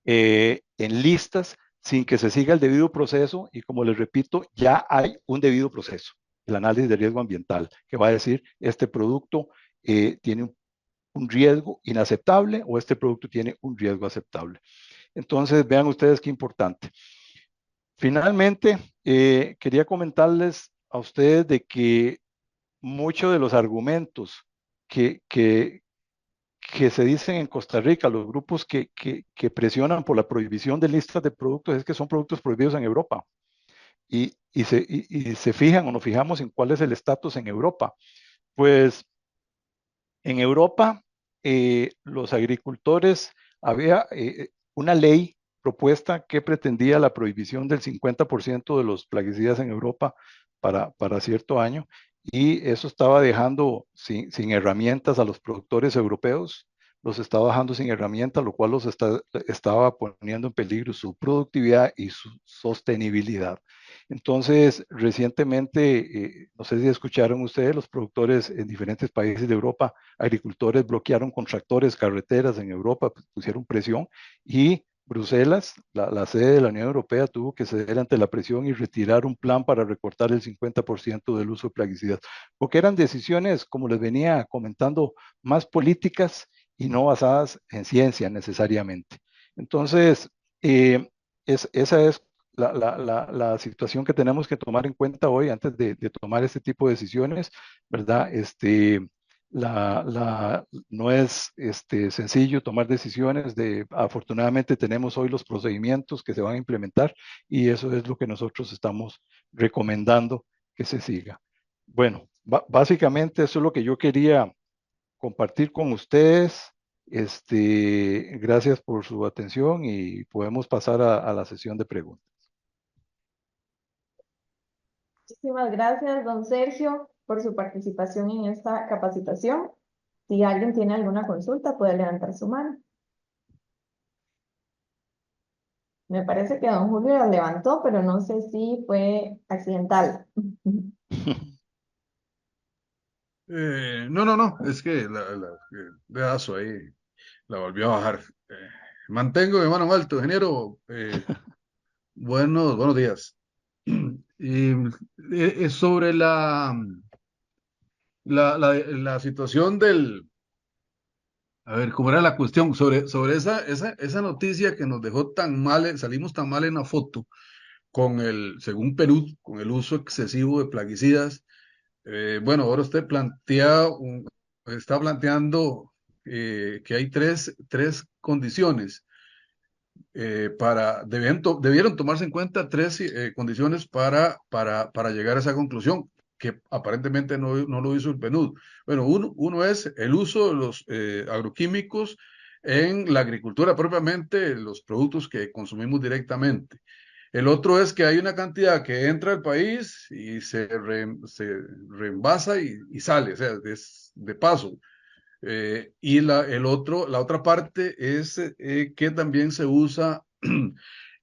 en listas sin que se siga el debido proceso. Y como les repito, ya hay un debido proceso, el análisis de riesgo ambiental, que va a decir, este producto tiene un riesgo inaceptable o este producto tiene un riesgo aceptable. Entonces, vean ustedes qué importante. Finalmente, quería comentarles a ustedes de que muchos de los argumentos que se dicen en Costa Rica, los grupos que presionan por la prohibición de listas de productos, es que son productos prohibidos en Europa. y se fijan o nos fijamos en cuál es el estatus en Europa. Pues en Europa, los agricultores, había una ley propuesta que pretendía la prohibición del 50% de los plaguicidas en Europa para cierto año, y eso estaba dejando sin herramientas a los productores europeos, los estaba dejando sin herramientas, lo cual estaba poniendo en peligro su productividad y su sostenibilidad. Entonces, recientemente, no sé si escucharon ustedes, los productores en diferentes países de Europa, agricultores bloquearon con tractores carreteras en Europa, pusieron presión, y Bruselas, la sede de la Unión Europea, tuvo que ceder ante la presión y retirar un plan para recortar el 50% del uso de plaguicidas, porque eran decisiones, como les venía comentando, más políticas y no basadas en ciencia necesariamente. Entonces, esa es la situación que tenemos que tomar en cuenta hoy antes de tomar este tipo de decisiones, ¿verdad? No es sencillo tomar decisiones. Afortunadamente tenemos hoy los procedimientos que se van a implementar, y eso es lo que nosotros estamos recomendando que se siga. Bueno, básicamente eso es lo que yo quería compartir con ustedes. Gracias por su atención y podemos pasar a la sesión de preguntas. Muchísimas gracias, don Sergio, por su participación en esta capacitación. Si alguien tiene alguna consulta, puede levantar su mano. Me parece que don Julio la levantó, pero no sé si fue accidental. No, es que dedazo ahí la volvió a bajar. Mantengo mi mano en alto, ingeniero. Buenos días. Y sobre la situación a ver, ¿cómo era la cuestión? Sobre esa noticia que nos dejó tan mal, salimos tan mal en la foto, según Perú, con el uso excesivo de plaguicidas. Bueno, ahora usted está planteando que hay tres condiciones. Debieron tomarse en cuenta tres condiciones para llegar a esa conclusión, que aparentemente no lo hizo el PNUD. Bueno, uno es el uso de los agroquímicos en la agricultura propiamente, los productos que consumimos directamente. El otro es que hay una cantidad que entra al país y se reenvasa y sale, o sea, es de paso. Y la otra parte es que también se usa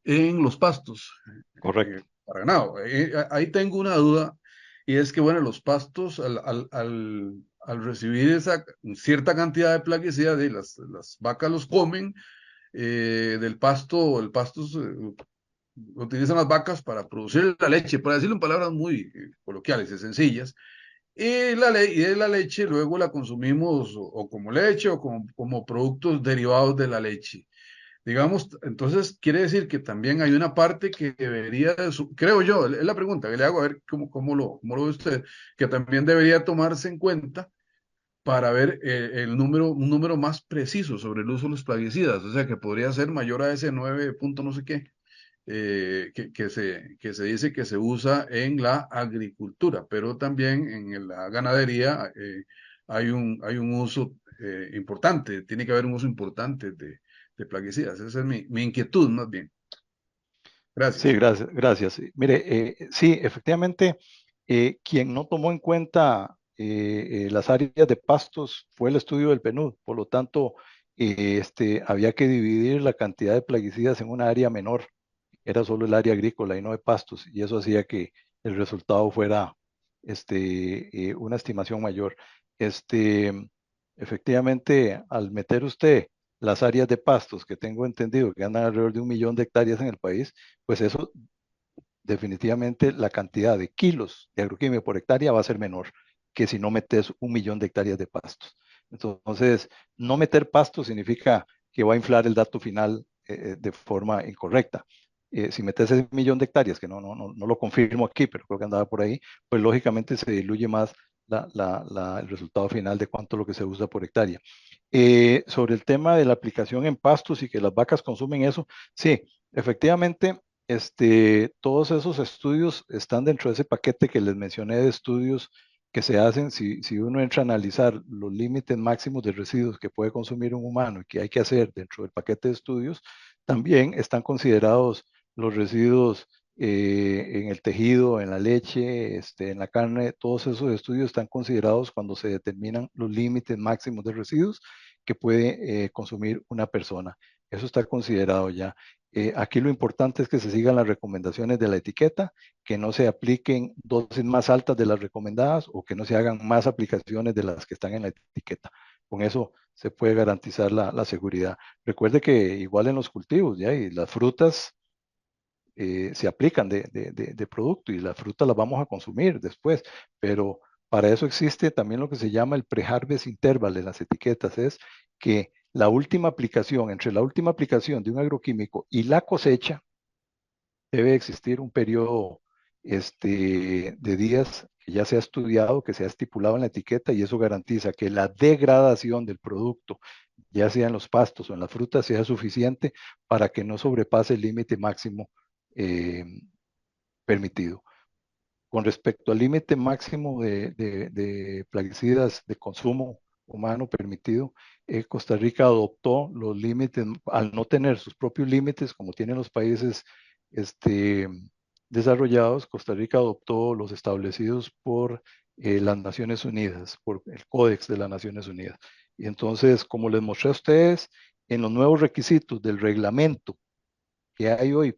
en los pastos Correcto. para ganado. Ahí tengo una duda, y es que, bueno, los pastos, al recibir esa cierta cantidad de plaguicidas, las vacas los comen del pasto. El pasto utilizan las vacas para producir la leche, para decirlo en palabras muy coloquiales y sencillas. Y de la leche luego la consumimos o como leche o como productos derivados de la leche. Digamos, entonces quiere decir que también hay una parte que debería, creo yo, es la pregunta que le hago, a ver cómo lo ve usted, que también debería tomarse en cuenta para ver un número más preciso sobre el uso de los plaguicidas, o sea, que podría ser mayor a ese 9 punto no sé qué, que se dice que se usa en la agricultura, pero también en la ganadería hay un uso importante, tiene que haber un uso importante de plaguicidas. Esa es mi inquietud más bien. Gracias. Sí, gracias. Mire, sí, efectivamente, quien no tomó en cuenta las áreas de pastos fue el estudio del PNUD. Por lo tanto, había que dividir la cantidad de plaguicidas en una área menor. Era solo el área agrícola y no de pastos, y eso hacía que el resultado fuera una estimación mayor. Efectivamente, al meter usted las áreas de pastos, que tengo entendido que andan alrededor de 1 millón de hectáreas en el país, pues eso definitivamente la cantidad de kilos de agroquímico por hectárea va a ser menor que si no metes 1 millón de hectáreas de pastos. Entonces, no meter pastos significa que va a inflar el dato final de forma incorrecta. Si metes ese 1 millón de hectáreas, que no lo confirmo aquí, pero creo que andaba por ahí, pues lógicamente se diluye más el resultado final de cuánto es lo que se usa por hectárea. Sobre el tema de la aplicación en pastos y que las vacas consumen eso, sí, efectivamente, todos esos estudios están dentro de ese paquete que les mencioné de estudios que se hacen si uno entra a analizar los límites máximos de residuos que puede consumir un humano y que hay que hacer dentro del paquete de estudios. También están considerados los residuos en el tejido, en la leche, en la carne. Todos esos estudios están considerados cuando se determinan los límites máximos de residuos que puede consumir una persona. Eso está considerado ya. Aquí lo importante es que se sigan las recomendaciones de la etiqueta, que no se apliquen dosis más altas de las recomendadas o que no se hagan más aplicaciones de las que están en la etiqueta. Con eso se puede garantizar la seguridad. Recuerde que igual en los cultivos, ¿ya? Y las frutas se aplican de producto y las frutas las vamos a consumir después, pero para eso existe también lo que se llama el pre-harvest interval en las etiquetas, es que la última aplicación, entre la última aplicación de un agroquímico y la cosecha, debe existir un periodo de días que ya se ha estudiado, que se ha estipulado en la etiqueta y eso garantiza que la degradación del producto, ya sea en los pastos o en las frutas, sea suficiente para que no sobrepase el límite máximo eh, permitido. Con respecto al límite máximo de plaguicidas de consumo humano permitido, Costa Rica adoptó los límites, al no tener sus propios límites, como tienen los países desarrollados, Costa Rica adoptó los establecidos por las Naciones Unidas, por el Códex de las Naciones Unidas. Y entonces, como les mostré a ustedes, en los nuevos requisitos del reglamento que hay hoy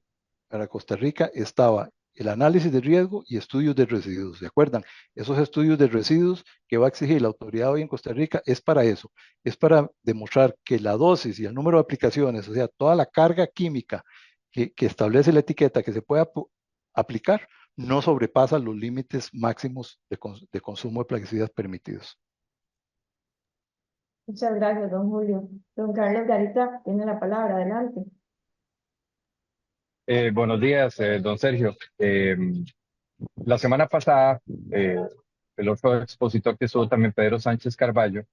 para Costa Rica estaba el análisis de riesgo y estudios de residuos. ¿Se acuerdan? Esos estudios de residuos que va a exigir la autoridad hoy en Costa Rica es para eso, es para demostrar que la dosis y el número de aplicaciones, o sea, toda la carga química que establece la etiqueta que se pueda aplicar, no sobrepasa los límites máximos de consumo de plaguicidas permitidos. Muchas gracias, don Julio. Don Carlos Garita tiene la palabra, adelante. Buenos días, don Sergio. La semana pasada, el otro expositor que estuvo también, Pedro Sánchez Carballo,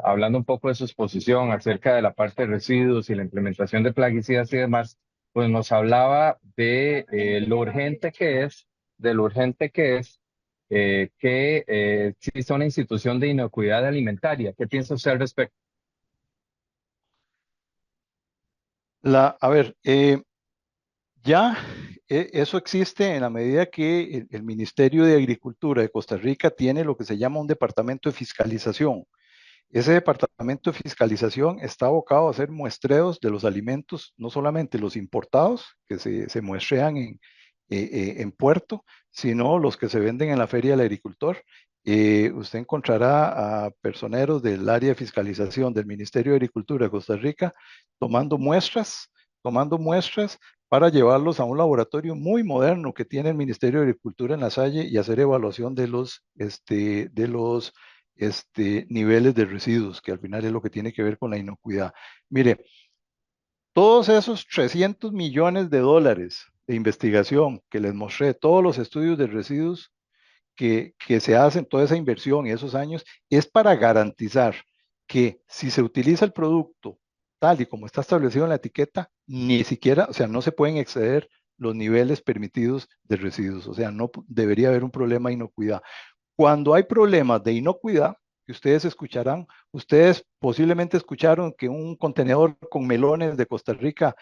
hablando un poco de su exposición acerca de la parte de residuos y la implementación de plaguicidas y demás, pues nos hablaba de lo urgente que es, que exista una institución de inocuidad alimentaria. ¿Qué piensa usted al respecto? A ver, ya eso existe en la medida que el Ministerio de Agricultura de Costa Rica tiene lo que se llama un departamento de fiscalización. Ese departamento de fiscalización está abocado a hacer muestreos de los alimentos, no solamente los importados, que se muestrean en puerto, sino los que se venden en la Feria del Agricultor. Usted encontrará a personeros del área de fiscalización del Ministerio de Agricultura de Costa Rica tomando muestras para llevarlos a un laboratorio muy moderno que tiene el Ministerio de Agricultura en La Salle y hacer evaluación de los niveles de residuos, que al final es lo que tiene que ver con la inocuidad. Mire, todos esos 300 millones de dólares de investigación que les mostré, todos los estudios de residuos que se hacen, toda esa inversión y esos años, es para garantizar que si se utiliza el producto tal y como está establecido en la etiqueta, ni siquiera, o sea, no se pueden exceder los niveles permitidos de residuos, o sea, no debería haber un problema de inocuidad. Cuando hay problemas de inocuidad, que ustedes escucharán, ustedes posiblemente escucharon que un contenedor con melones de Costa Rica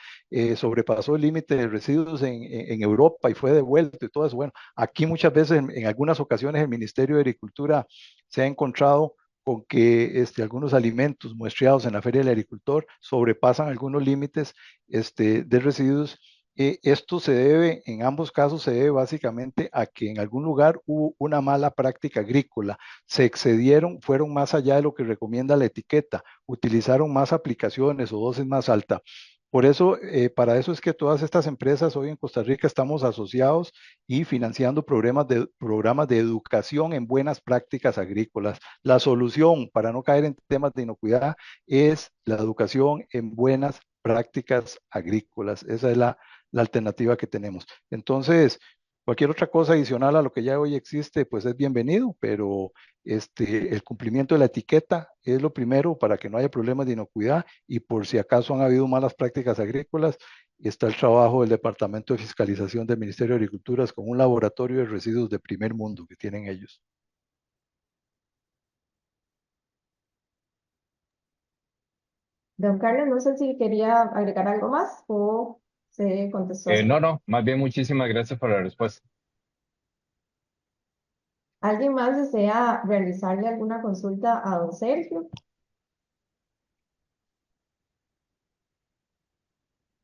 sobrepasó el límite de residuos en Europa y fue devuelto y todo eso. Bueno, aquí muchas veces, en algunas ocasiones, el Ministerio de Agricultura se ha encontrado con que algunos alimentos muestreados en la Feria del Agricultor sobrepasan algunos límites de residuos. Esto se debe, en ambos casos, se debe básicamente a que en algún lugar hubo una mala práctica agrícola, se excedieron, fueron más allá de lo que recomienda la etiqueta, utilizaron más aplicaciones o dosis más alta. Por eso, para eso es que todas estas empresas hoy en Costa Rica estamos asociados y financiando programas de educación en buenas prácticas agrícolas. La solución para no caer en temas de inocuidad es la educación en buenas prácticas agrícolas. Esa es la alternativa que tenemos. Entonces, cualquier otra cosa adicional a lo que ya hoy existe, pues es bienvenido, pero el cumplimiento de la etiqueta es lo primero para que no haya problemas de inocuidad y por si acaso han habido malas prácticas agrícolas, y está el trabajo del Departamento de Fiscalización del Ministerio de Agricultura con un laboratorio de residuos de primer mundo que tienen ellos. Don Carlos, no sé si quería agregar algo más o se contestó. No, más bien muchísimas gracias por la respuesta. ¿Alguien más desea realizarle alguna consulta a don Sergio?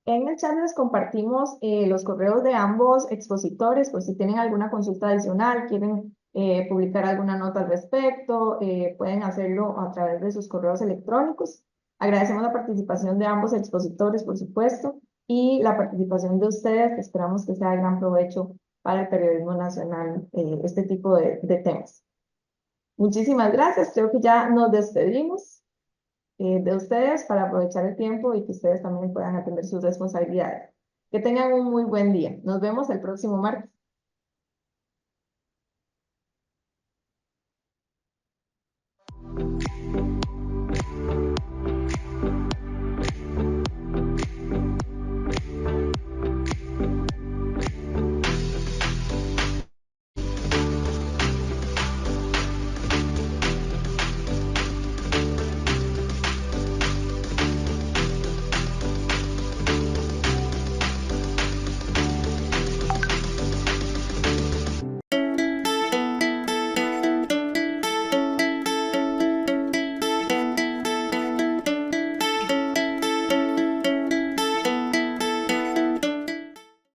En el chat les compartimos los correos de ambos expositores, por si tienen alguna consulta adicional, quieren publicar alguna nota al respecto, pueden hacerlo a través de sus correos electrónicos. Agradecemos la participación de ambos expositores, por supuesto, y la participación de ustedes, que esperamos que sea de gran provecho para el periodismo nacional, este tipo de temas. Muchísimas gracias, creo que ya nos despedimos de ustedes para aprovechar el tiempo y que ustedes también puedan atender sus responsabilidades. Que tengan un muy buen día. Nos vemos el próximo martes.